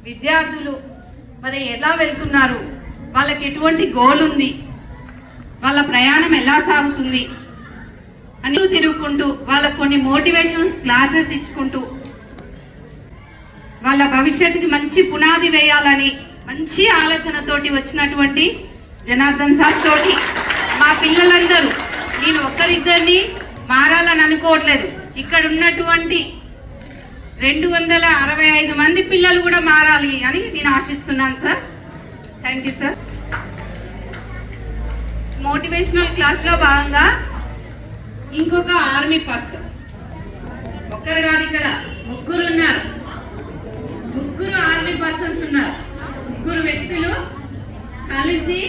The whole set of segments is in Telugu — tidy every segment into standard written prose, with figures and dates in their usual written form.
విద్యార్థులు మరి ఎలా వెళ్తున్నారు, వాళ్ళకి ఎటువంటి గోల్ ఉంది, వాళ్ళ ప్రయాణం ఎలా సాగుతుంది అని తిరుగుకుంటూ వాళ్ళకు కొన్ని మోటివేషన్స్ క్లాసెస్ ఇచ్చుకుంటూ వాళ్ళ భవిష్యత్తుకి మంచి పునాది వేయాలని మంచి ఆలోచనతోటి వచ్చినటువంటి జనార్దన్ సార్ తోటి మా పిల్లలందరూ, నేను ఒక్కరిద్దరిని మారాలని అనుకోవట్లేదు, ఇక్కడ ఉన్నటువంటి 265 మంది పిల్లలు కూడా మారాలి అని నేను ఆశిస్తున్నాను sir. Thank you sir. Motivational క్లాస్లో భాగంగా ఇంకొక ఆర్మీ పర్సన్, ఒక్కరు కాదు, ఇక్కడ ముగ్గురు ఉన్నారు, ముగ్గురు ఆర్మీ పర్సన్స్ ఉన్నారు, ముగ్గురు వ్యక్తులు కలిసి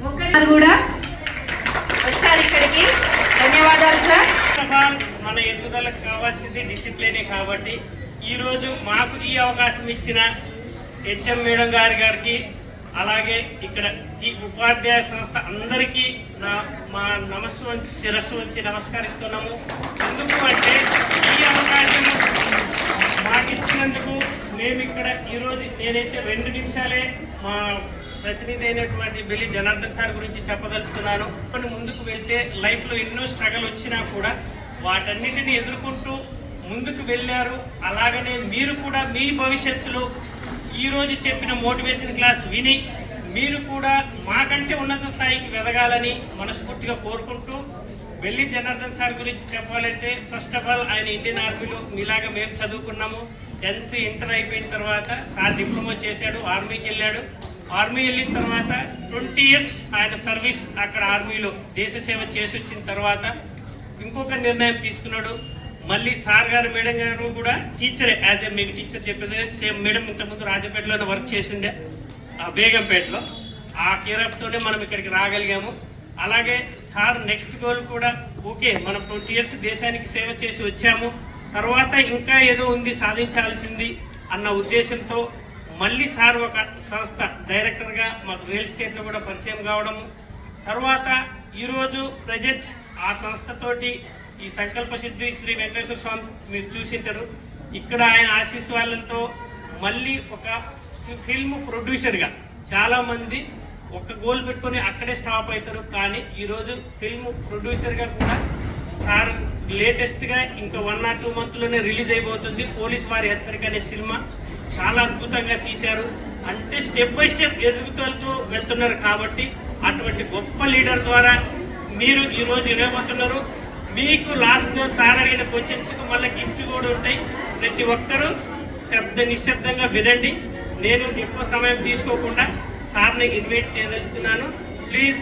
ఒకరు కూడా వచ్చారు ఇక్కడికి. ధన్యవాదాలు సార్. మన ఎదుగుదలకు కావాల్సింది డిసిప్లినే. కాబట్టి ఈరోజు మాకు ఈ అవకాశం ఇచ్చిన హెచ్ఎం మేడం గారికి, అలాగే ఇక్కడ ఉపాధ్యాయ సంస్థ అందరికీ మా శిరస్సు వంచి నమస్కరిస్తున్నాము. ఎందుకు అంటే ఈ అవకాశం మాకు ఇచ్చినందుకు మేము ఇక్కడ ఈరోజు నేనైతే 2 నిమిషాలే మా ప్రతినిధి అయినటువంటి బెల్లి జనార్దన్ సార్ గురించి చెప్పదలుచుకున్నాను. కొన్ని ముందుకు వెళ్తే లైఫ్లో ఎన్నో స్ట్రగల్ వచ్చినా కూడా వాటన్నిటిని ఎదుర్కొంటూ ముందుకు వెళ్ళారు. అలాగనే మీరు కూడా మీ భవిష్యత్తులో ఈరోజు చెప్పిన మోటివేషన్ క్లాస్ విని మీరు కూడా మాకంటే ఉన్నత స్థాయికి ఎదగాలని మనస్ఫూర్తిగా కోరుకుంటూ, బెల్లి జనార్దన్ సార్ గురించి చెప్పాలంటే ఫస్ట్ ఆఫ్ ఆల్ ఆయన ఇండియన్ ఆర్మీలో మీలాగా మేము చదువుకున్నాము. 10th ఇంటర్ అయిపోయిన తర్వాత సార్ డిప్లొమా చేశాడు, ఆర్మీకి వెళ్ళాడు. ఆర్మీ వెళ్ళిన తర్వాత 20 years ఆయన సర్వీస్ అక్కడ ఆర్మీలో దేశ సేవ చేసి వచ్చిన తర్వాత ఇంకొక నిర్ణయం తీసుకున్నాడు. మళ్ళీ సార్ గారు మేడం గారు కూడా టీచరే, యాజ్ ఏ మీకు టీచర్ చెప్పేది సేమ్ మేడం ఇంతకుముందు రాజపేటలోనే వర్క్ చేసిండే, బేగంపేటలో. ఆ కేరాఫ్తోనే మనం ఇక్కడికి రాగలిగాము. అలాగే సార్ నెక్స్ట్ గోల్ కూడా ఓకే, మనం 20 years దేశానికి సేవ చేసి వచ్చాము, తర్వాత ఇంకా ఏదో ఉంది సాధించాల్సింది అన్న ఉద్దేశంతో మళ్ళీ సార్ ఒక సంస్థ డైరెక్టర్గా మాకు రియల్ ఎస్టేట్లో కూడా పరిచయం కావడము, తర్వాత ఈరోజు ప్రజెంట్ ఆ సంస్థతోటి ఈ సంకల్ప సిద్ధి శ్రీ వెంకటేశ్వర స్వామి మీరు చూసింటారు, ఇక్కడ ఆయన ఆశీస్వాలతో మళ్ళీ ఒక ఫిల్మ్ ప్రొడ్యూసర్గా చాలామంది ఒక గోల్ పెట్టుకొని అక్కడే స్టాప్ అవుతారు. కానీ ఈరోజు ఫిల్మ్ ప్రొడ్యూసర్గా కూడా సార్ లేటెస్ట్గా ఇంకా 1 or 2 monthsలోనే రిలీజ్ అయిపోతుంది. పోలీస్ వారి హెచ్చరిక అనే సినిమా చాలా అద్భుతంగా తీశారు. అంటే స్టెప్ బై స్టెప్ ఎదుగుతూ వెళ్తున్నారు. కాబట్టి అటువంటి గొప్ప లీడర్ ద్వారా మీరు ఈరోజు ఇవ్వబోతున్నారు. మీకు లాస్ట్లో సార్ అడిగిన క్వశ్చన్స్కి మళ్ళీ గిఫ్ట్ కూడా ఉంటాయి. ప్రతి ఒక్కరూ నిశ్శబ్దంగా వినండి. నేను ఎక్కువ సమయం తీసుకోకుండా సార్ని ఇన్వైట్ చేయదలుచుకున్నాను. Please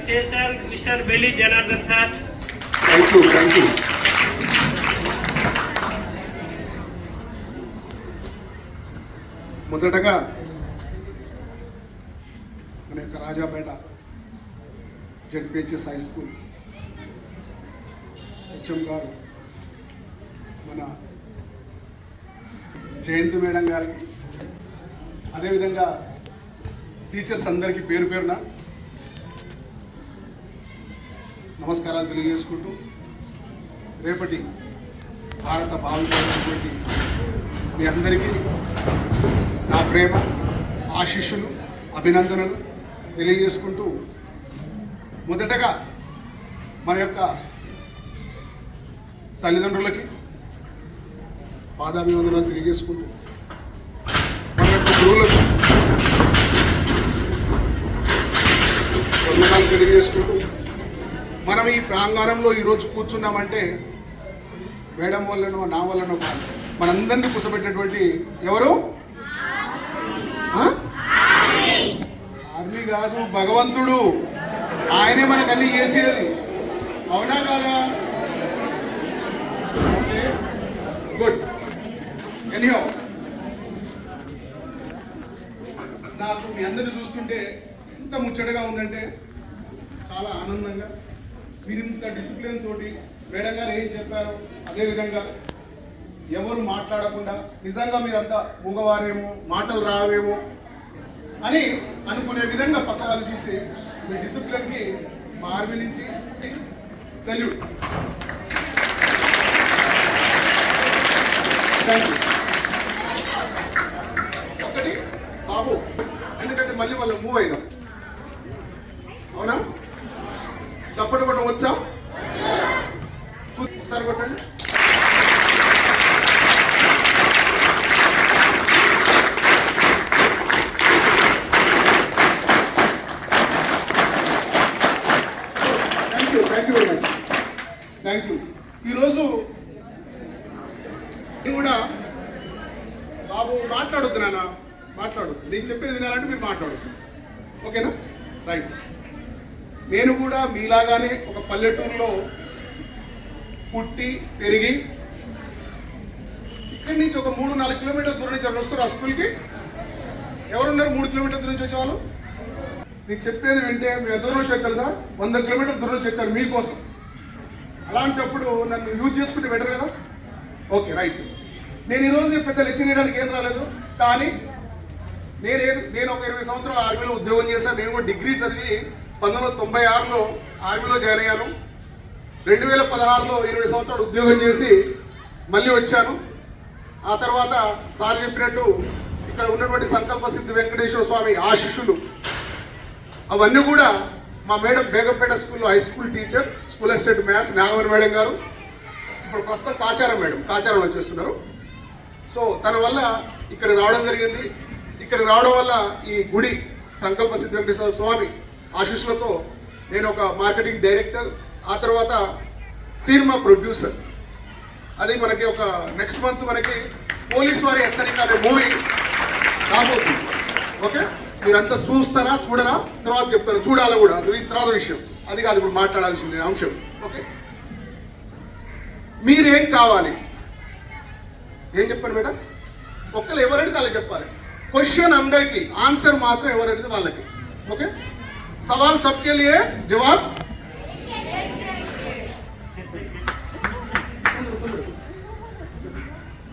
stay sir, mister Belli Janardhan sir. Thank you. మొదటగా మన యొక్క Rajapeta ZPHS high school HM గారు, మన జయంతి మేడం గారికి, అదేవిధంగా టీచర్స్ అందరికీ పేరు పేరున నమస్కారాలు తెలియజేసుకుంటూ, రేపటి భారత భావితమైనటువంటి మీ అందరికీ నా ప్రేమ, ఆశీస్సులు, అభినందనలు తెలియజేసుకుంటూ, మొదటగా మన యొక్క తల్లిదండ్రులకి పాదాభివందనాలు తెలియజేసుకుంటూ, మన యొక్క గురువులకు వందనాలు తెలియజేసుకుంటూ, మనం ఈ ప్రాంగణంలో ఈరోజు కూర్చున్నామంటే మేడం వల్లనో నా వల్లనో కాదు, మనందరినీ కూర్చోబెట్టినటువంటి ఎవరు? ఆర్మీ కాదు, భగవంతుడు. ఆయనే మనకు అన్ని చేసేది, అవునా కాదా? Okay, good. ఎనీహౌ, నాకు మీ అందరిని చూస్తుంటే ఎంత ముచ్చటగా ఉందంటే చాలా ఆనందంగా, మీరు ఇంత డిసిప్లిన్ తోటి మేడం గారు ఏం చెప్పారో అదేవిధంగా ఎవరు మాట్లాడకుండా, నిజంగా మీరంతా మూగవారేమో, మాటలు రావేమో అని అనుకునే విధంగా పక్క వాళ్ళు చూసి మీ డిసిప్లిన్కి మా ఆర్మీ నుంచి సెల్యూట్. Thank you. ఒక్క బాబు, ఎందుకంటే మళ్ళీ మూవ్ అయినాం. అవునా? చప్పటి కొట్టడం వచ్చా? ఒకసారి కొట్టండి. Thank you very much. Thank you. ఈరోజు కూడా బాబు మాట్లాడొద్దు, నాన్న మాట్లాడొద్దు. నేను చెప్పేది వినాలంటే మీరు మాట్లాడొద్దు. ఓకేనా? రైట్. నేను కూడా మీలాగానే ఒక పల్లెటూరులో పుట్టి పెరిగి ఇక్కడి నుంచి ఒక 3-4 కిలోమీటర్ల దూరం నుంచి ఎవరు వస్తారు ఆ స్కూల్కి? ఎవరున్నారు 3 కిలోమీటర్ల దూరం నుంచి వచ్చేవాళ్ళు? మీకు చెప్పేది వింటే మేము ఎంత దూరం నుంచి వచ్చారు సార్? 100 కిలోమీటర్ల దూరం నుంచి వచ్చారు మీకోసం. అలాంటప్పుడు నన్ను యూజ్ చేసుకుంటే బెటర్ కదా? Okay, right. నేను ఈరోజు పెద్ద లెక్చర్ చేయడానికి ఏం రాలేదు, కానీ నేను ఒక 20 సంవత్సరాలు ఆర్మీలో ఉద్యోగం చేశాను. నేను కూడా డిగ్రీ చదివి 1996లో ఆర్మీలో జాయిన్ అయ్యాను. 2016లో 20 సంవత్సరాలు ఉద్యోగం చేసి మళ్ళీ వచ్చాను. ఆ తర్వాత సార్ చెప్పినట్టు ఇక్కడ ఉన్నటువంటి సంకల్ప సిద్ధి వెంకటేశ్వర స్వామి ఆశీస్సులు అవన్నీ కూడా మా మేడం బేగంపేట స్కూల్లో high school teacher, school assistant maths Nagamani madam గారు, ఇప్పుడు ప్రస్తుతం కాచారం మేడం కాచారంలో చేస్తున్నారు. సో తన వల్ల ఇక్కడ రావడం జరిగింది. ఇక్కడ రావడం వల్ల ఈ గుడి సంకల్ప సిద్ధి వెంకటేశ్వర స్వామి ఆశీస్సులతో నేను ఒక మార్కెటింగ్ డైరెక్టర్, ఆ తర్వాత సినిమా ప్రొడ్యూసర్. అది మనకి ఒక నెక్స్ట్ మంత్ మనకి పోలీస్ వారి హెచ్చరిక అనే మూవీ రాబోతుంది. ఓకే, మీరంతా చూస్తారా చూడరా తర్వాత చెప్తారు, చూడాలి కూడా, అది తర్వాత విషయం, అది కాదు ఇప్పుడు మాట్లాడాల్సిన అంశం. ఓకే, మీరేం కావాలి ఏం చెప్పండి మేడం? ఒక్కరు ఎవరైతే వాళ్ళకి చెప్పాలి. క్వశ్చన్ అందరికీ, ఆన్సర్ మాత్రం ఎవరైతే వాళ్ళకి. ఓకే, సవాల్ సబ్కే లియే జవాబ్.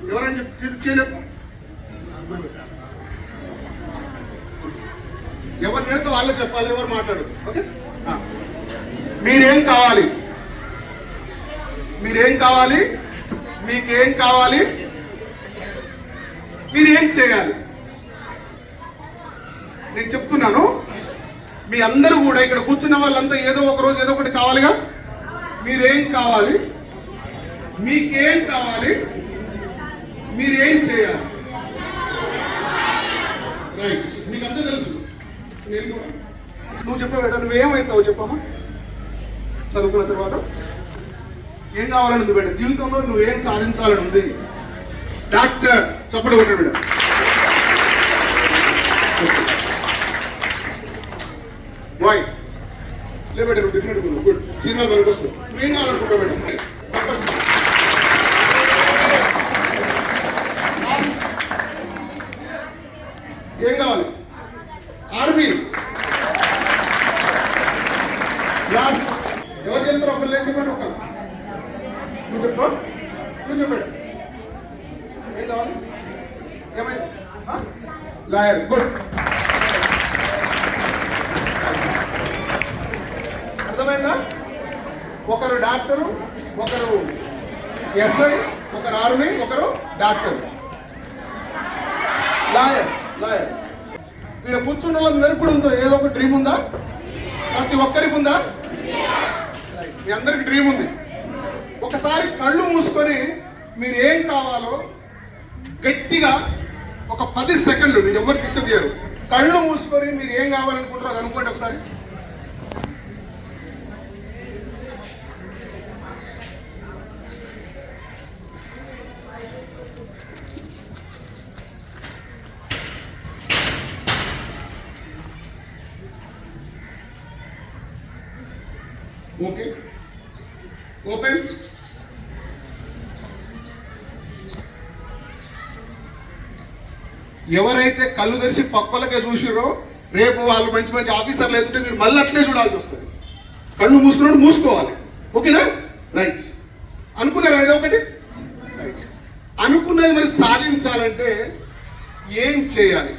ఎవరైనా చెప్పు, ఎవరు నేడితే వాళ్ళే చెప్పాలి, ఎవరు మాట్లాడు. ఓకే, మీరేం కావాలి, మీరేం కావాలి, మీకేం కావాలి, మీరేం చేయాలి? నేను చెప్తున్నాను, మీ అందరూ కూడా ఇక్కడ కూర్చున్న వాళ్ళంతా ఏదో ఒక రోజు ఏదో ఒకటి కావాలిగా. మీరేం కావాలి, మీకేం కావాలి, మీరేం చేయాలి? రైట్, మీకు అంతా తెలుసు. నేను కూడా నువ్వు చెప్పబెట్టా, నువ్వేమవుతావు చెప్పమ్మా చదువుకున్న తర్వాత? ఏం కావాలని ఉంది బిడ్డ జీవితంలో? నువ్వేం సాధించాలని ఉంది? డాక్టర్ చప్పటి కొట్టాడు బిడ్డ. బాయ్ లేబెట్ట, నువ్వు డిఫరెంట్ గుడ్ సినిమా మనకు వస్తుంది. నువ్వేం కావాలనుకుంటావు బిడ్డ? ఏం కావాలి? ఆర్మీ. లాస్ట్ ఎవరు చెప్తారు? ఒకళ్ళు లేచి చెప్పండి. ఒకళ్ళు నువ్వు చెప్పు, నువ్వు చెప్పాడు ఏం కావాలి? ఏమైంది? లాయర్. గుడ్, అర్థమైందా? ఒకరు డాక్టరు, ఒకరు ఎస్ఐ, ఒకరు ఆర్మీ, ఒకరు డాక్టర్, లాయర్. లాయర్ ఇక్కడ కూర్చున్న వాళ్ళందరికీ కూడా ఉందో ఏదో ఒక డ్రీమ్ ఉందా? ప్రతి ఒక్కరికి ఉందా? మీ అందరికి డ్రీమ్ ఉంది. ఒకసారి కళ్ళు మూసుకొని మీరు ఏం కావాలో గట్టిగా ఒక 10 సెకండ్లు, మీరు ఎవరు డిస్టర్బ్ చేయరు, కళ్ళు మూసుకొని మీరు ఏం కావాలనుకుంటారో అది అనుకోండి ఒకసారి. Okay, open. ఎవరైతే కళ్ళు తెరిచి పక్కలకే చూసిరో రేపు వాళ్ళు మంచి మంచి ఆఫీసర్లు అవుతుంటే మీరు మళ్ళీ అట్లే చూడాల్సి వస్తుంది. కళ్ళు మూసుకున్నప్పుడు మూసుకోవాలి. ఓకేనా? రైట్. అనుకున్నారా ఏదో ఒకటి? రైట్. అనుకున్నది మరి సాధించాలంటే ఏం చేయాలి?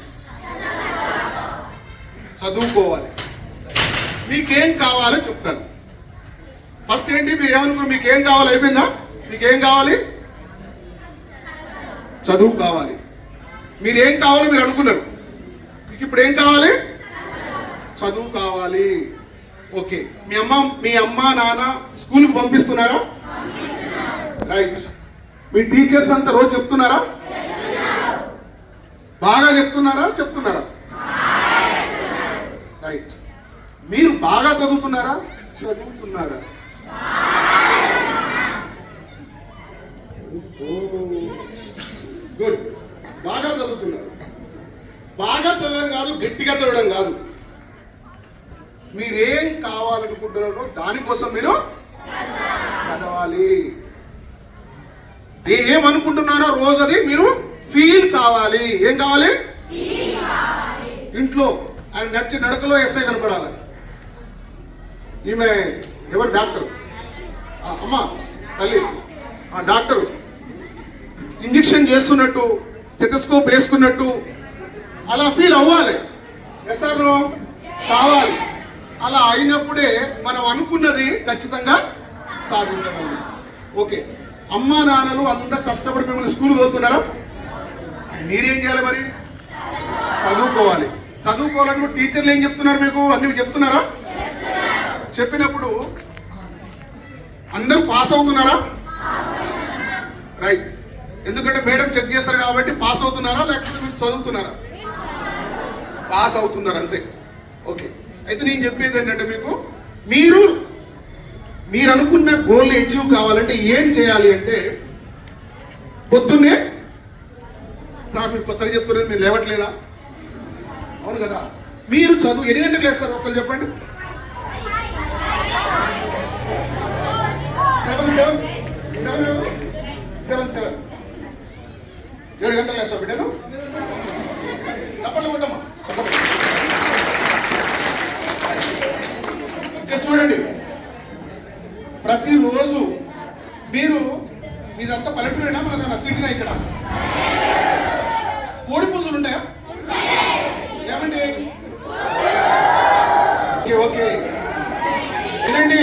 చదువుకోవాలి. మీకేం కావాలో చెప్తాను. ఫస్ట్ ఏంటి, మీరు ఏమనుకున్నారు? మీకేం కావాలి? అయిపోయిందా? మీకేం కావాలి? చదువు కావాలి. మీరేం కావాలో మీరు అనుకున్నారు. మీకు ఇప్పుడు ఏం కావాలి? చదువు కావాలి. ఓకే, మీ అమ్మ నాన్న స్కూల్కి పంపిస్తున్నారా? రైట్. మీ టీచర్స్ అంతా రోజు చెప్తున్నారా? బాగా చెప్తున్నారా? రైట్. మీరు బాగా చదువుతున్నారా? గుడ్. బాగా చదువుతున్నారు. బాగా చదవడం కాదు, గట్టిగా చదవడం కాదు. మీరేం కావాలనుకుంటున్నారో దానికోసం మీరు చదవాలి. ఏమనుకుంటున్నారో రోజు అది మీరు ఫీల్ కావాలి. ఏం కావాలి? ఇంట్లో ఆయన నడిచి నడకలో ఎస్ఐ కనపడాలి. ఈమె ఎవరు? డాక్టర్. అమ్మ తల్లి డాక్టర్ ఇంజెక్షన్ చేస్తున్నట్టు, స్టెథోస్కోప్ వేసుకున్నట్టు అలా ఫీల్ అవ్వాలి. ఎస్ఆర్లో కావాలి. అలా అయినప్పుడే మనం అనుకున్నది ఖచ్చితంగా సాధించగలం. ఓకే, అమ్మా నాన్నలు అంత కష్టపడి మిమ్మల్ని స్కూల్ చదువుతున్నారా? మీరేం చేయాలి మరి? చదువుకోవాలి. చదువుకోవాలని టీచర్లు ఏం చెప్తున్నారు మీకు? అన్ని చెప్తున్నారా? చెప్పినప్పుడు అందరూ పాస్ అవుతున్నారా? రైట్. ఎందుకంటే మేడం చెక్ చేస్తారు కాబట్టి పాస్ అవుతున్నారా, లేకపోతే మీరు చదువుతున్నారా? పాస్ అవుతున్నారు, అంతే. ఓకే, అయితే నేను చెప్పేది ఏంటంటే మీకు మీరు అనుకున్న గోల్ అచీవ్ కావాలంటే ఏం చేయాలి అంటే పొద్దున్నే సార్ మీరు కొత్తగా చెప్తున్నారు, మీరు లేవట్లేదా? అవును కదా. మీరు చదువు ఎన్ని గంటలకు లేస్తారు? ఒకళ్ళు చెప్పండి. 7 గంటలు లేస్తావు బిడ్డను? చెప్పండి కొట్టమ్మా, చెప్పండి. ఇక్కడ చూడండి, ప్రతిరోజు మీదంతా పల్లెటూరేనా మన సిటీనా? ఇక్కడ కోడి పుంజులు ఉంటాయా? ఏమండి? ఓకే వినండి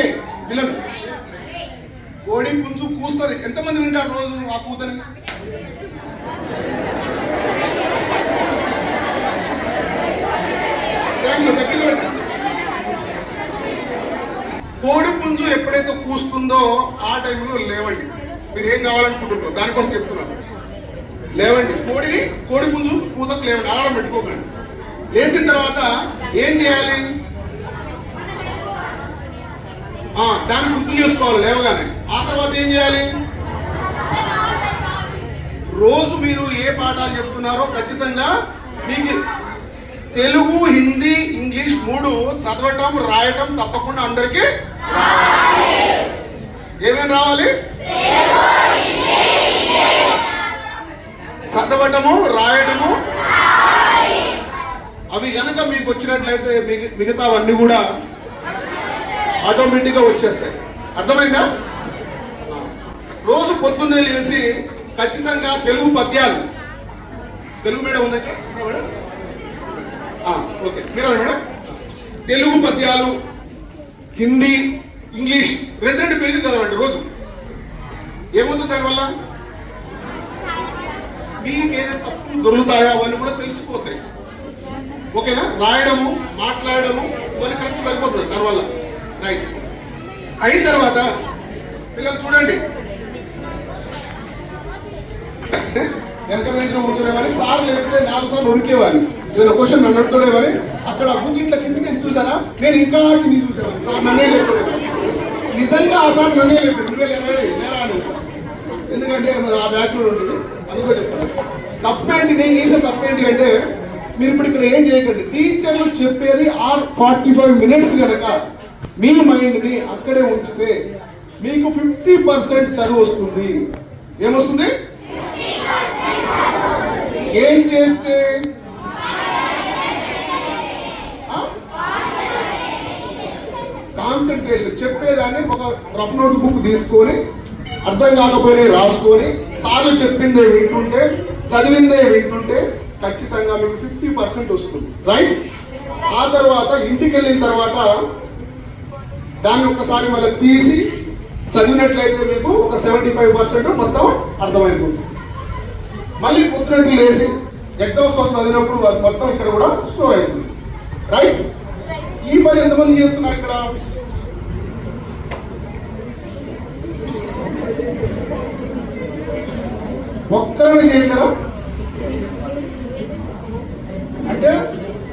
పిల్లలు, కోడి పుంజు కూస్తుంది. ఎంతమంది వింటారు రోజు ఆ కూతని? కోడి పుంజు ఎప్పుడైతే కూస్తుందో ఆ టైంలో లేవండి. మీరు ఏం కావాలనుకుంటున్నారో దానికోసం చెప్తున్నాను. లేవండి. కోడి పుంజు కూతకు లేవండి, అలారం పెట్టుకోకండి. లేచిన తర్వాత ఏం చేయాలి? దాన్ని గుర్తు చేసుకోవాలి లేవగానే. ఆ తర్వాత ఏం చేయాలి? రోజు మీరు ఏ పాఠాలు చెప్తున్నారో ఖచ్చితంగా మీకు తెలుగు, హిందీ, ఇంగ్లీష్ 3 చదవటం, రాయటం తప్పకుండా అందరికీ ఏమేమి రావాలి? చదవటము, రాయటము. అవి గనక మీకు వచ్చినట్లయితే మిగతావన్నీ కూడా ఆటోమేటిక్గా వచ్చేస్తాయి. అర్థమైందా? రోజు పొద్దున్నే లేసి ఖచ్చితంగా తెలుగు పద్యాలు, తెలుగు మేడం ఉన్నాయి మేడం? ఓకే, మీరు మేడం. తెలుగు పద్యాలు, హిందీ, ఇంగ్లీష్ 2 పేజీలు చదవండి రోజు. ఏమవుతుంది దానివల్ల? మీకు ఏదైనా తప్పులు దొరుకుతాయో అవన్నీ కూడా తెలిసిపోతాయి. ఓకేనా? రాయడము, మాట్లాడము ఇవన్నీ కరెక్ట్ సరిపోతుంది దానివల్ల. రైట్. అయిన తర్వాత పిల్లలు చూడండి, వెనక బెంచ్లో కూర్చునేవాని సార్ లేకపోతే 4 సార్లు ఉరికేవాని. ఏదైనా క్వశ్చన్ నన్ను అడుగుతాడేమని అక్కడ గుంజి ఇట్లా కిందికి చూసారా? నేను ఇంకా కింది చూసేవాడిని. సార్ నన్నే లేకపోతే నిజంగా ఆ సార్ నన్నే లేదు, నువ్వే లేరా అని. ఎందుకంటే ఆ బ్యాచ్ కూడా ఉంటుంది, అందుకో చెప్తాను. తప్పేంటి, నేను చేసిన తప్పేంటి అంటే మీరు ఇప్పుడు ఇక్కడ ఏం చేయకండి. టీచర్లు చెప్పేది 45 మినిట్స్ కనుక మీ మైండ్ని అక్కడే ఉంచితే మీకు 50% చదువు వస్తుంది. ఏమొస్తుంది? ఏం చేస్తే? కాన్సన్ట్రేషన్. చెప్పేదాన్ని ఒక రఫ్ నోట్ బుక్ తీసుకొని అర్థం కాకపోయినా రాసుకొని సార్లు చెప్పిందే వింటుంటే, చదివిందే వింటుంటే ఖచ్చితంగా మీకు 50% వస్తుంది. రైట్. ఆ తర్వాత ఇంటికి వెళ్ళిన తర్వాత దాన్ని ఒకసారి మళ్ళీ తీసి చదివినట్లయితే మీకు ఒక 75% మొత్తం అర్థమైపోతుంది. మళ్ళీ పొద్దునట్లు లేసి ఎగ్జామ్స్ కోసం చదివినప్పుడు అది మొత్తం ఇక్కడ కూడా స్టోర్ అవుతుంది. రైట్? ఈ పని ఎంతమంది చేస్తున్నారు ఇక్కడ? ఒక్కరిని చేయట్లేరా? అంటే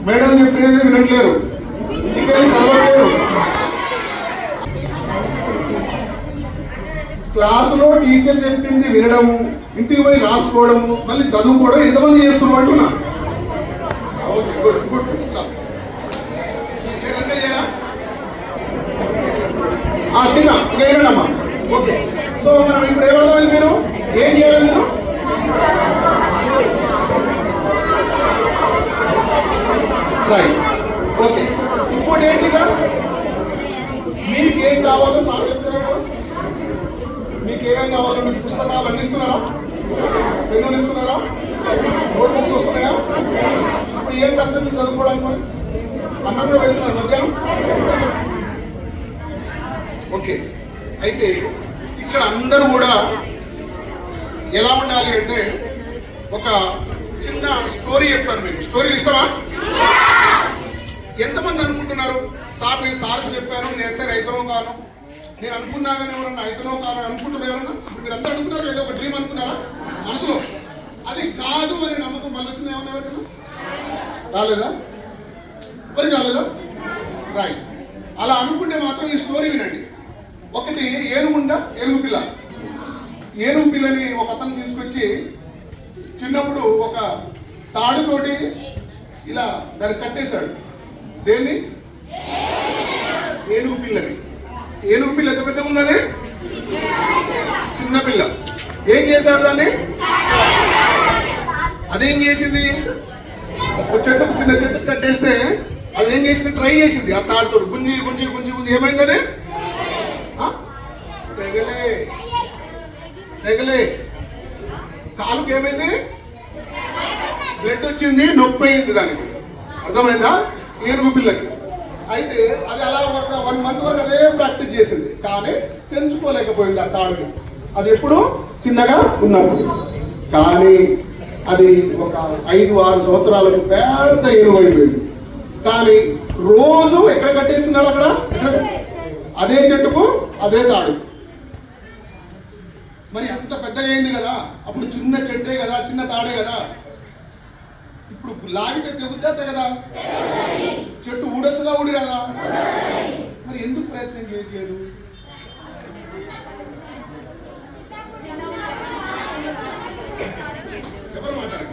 మేడం చెప్పేది వినట్లేరు, ఇంటికెళ్ళి చదవట్లేరు. క్లాసులో టీచర్ చెప్పింది వినడము, ఇంటికి పోయి రాసుకోవడము, మళ్ళీ చదువుకోవడం ఎంతమంది చేస్తున్నారు అంటున్నా? Okay, good good. చిన్న వేయడమ్మా. ఓకే, సో మనం ఇప్పుడు ఏమర్థమైంది? మీరు ఏం చేయాలి? మీరు రైట్. ఓకే, ఇంకోటి ఏంటిగా మీకు ఏం కావాలో సార్ చెప్తున్నారు. మీకు ఏమేం కావాలో మీకు పుస్తకాలు అందిస్తున్నారా? పెన్నులు ఇస్తున్నారా? నోట్ బుక్స్ వస్తున్నాయా? ఇప్పుడు ఏం కష్టం చదువుకోవడానికి మరి అన్నం కూడా పెడుతున్నారు మధ్యాహ్నం. ఓకే, అయితే ఇక్కడ అందరూ కూడా ఎలా ఉండాలి అంటే ఒక చిన్న స్టోరీ చెప్తాను మీకు. స్టోరీలు ఇష్టమా? ఎంతమంది అనుకుంటున్నారు సార్ నేను సార్కి చెప్పాను నేను సార్ అయితనో కాను, నేను అనుకున్నా కానీ ఎవరన్నా అయితనో కాను అనుకుంటున్నారు? ఎవరన్నా మీరు అందరూ అనుకున్నారు ఏదో ఒక డ్రీమ్ అనుకున్నారా మనసులో? అది కాదు అనే నమ్మకం మళ్ళీ వచ్చింది ఏమన్నా? ఎవరికైనా రాలేదా? ఎవరికి రాలేదా? రైట్. అలా అనుకుంటే మాత్రం ఈ స్టోరీ వినండి. ఒకటి ఏనుగు పిల్ల. ఏనుగు పిల్లని ఒక అతను తీసుకొచ్చి చిన్నప్పుడు ఒక తాడుతోటి ఇలా దాన్ని కట్టేశాడు. దేన్ని? ఏనుగు పిల్లని. ఏనుగు పిల్ల ఎంత పెద్దగా ఉన్నది? చిన్న పిల్ల. ఏం చేశాడు దాన్ని? అదేం చేసింది? ఒక చెట్టుకు, చిన్న చెట్టుకు కట్టేస్తే అది ఏం చేసింది? ట్రై చేసింది ఆ తాడుతోటి. గుంజి గుంజి గుంజి గుంజి ఏమైంది? అది తెగలే. కాలుకి ఏమైంది? బ్లడ్ వచ్చింది, నొప్పి అయింది దానికి. అర్థమైందా? ఏనుగు పిల్లకి. అయితే అది అలా ఒక 1 month వరకు అదే ప్రాక్టీస్ చేసింది, కానీ తెంచుకోలేకపోయింది ఆ తాడుని. అది ఎప్పుడు చిన్నగా ఉన్నప్పుడు. కానీ అది ఒక 5-6 సంవత్సరాలకు పెద్ద ఏనుగు అయిపోయింది. కానీ రోజు ఎక్కడ కట్టేస్తున్నాడు? అక్కడ అదే చెట్టుకు అదే తాడు. మరి అంత పెద్దగా అయింది కదా, అప్పుడు చిన్న చెట్టే కదా, చిన్న తాడే కదా. ఇప్పుడు లాగితే తెగుద్దా తెగదా? చెట్టు ఊడొస్తుందా ఊడిరాదా? మరి ఎందుకు ప్రయత్నం చేయట్లేదు? ఎవరు మాట్లాడారు?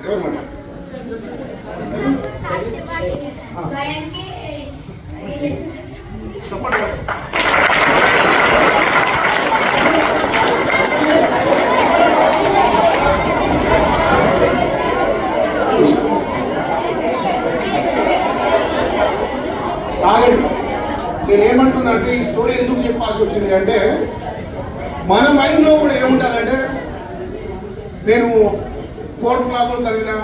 నేనేమంటున్నా అంటే ఈ స్టోరీ ఎందుకు చెప్పాల్సి వచ్చింది అంటే మన మైండ్లో కూడా ఏముంటుందంటే నేను 4th క్లాస్లో చదివినా,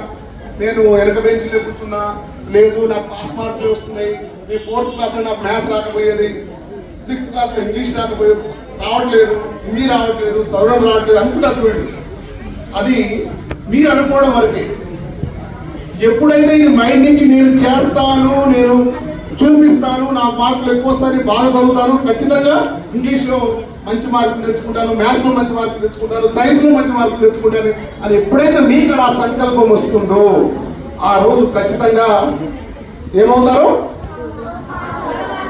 నేను వెనక బెంచ్లో కూర్చున్నా, లేదు నాకు పాస్ మార్కులు వస్తున్నాయి, నేను 4th క్లాస్లో నాకు మ్యాథ్స్ రాకపోయేది, 6th క్లాస్లో ఇంగ్లీష్ రావట్లేదు, హిందీ రావట్లేదు, చదవడం రావట్లేదు అనుకుంటా చూడండి. అది మీరు అనుకోవడం వరకే. ఎప్పుడైతే ఇది మైండ్ నుంచి నేను చేస్తాను, నేను చూపిస్తాను, నా మార్కులు ఎక్కువ వస్తాయి, బాగా చదువుతాను, ఖచ్చితంగా ఇంగ్లీష్లో మంచి మార్కులు తెచ్చుకుంటాను, మ్యాథ్స్లో మంచి మార్కులు తెచ్చుకుంటాను, సైన్స్లో మంచి మార్కులు తెచ్చుకుంటాను అని ఎప్పుడైతే మీకు ఆ సంకల్పం వస్తుందో ఆ రోజు ఖచ్చితంగా ఏమవుతారు?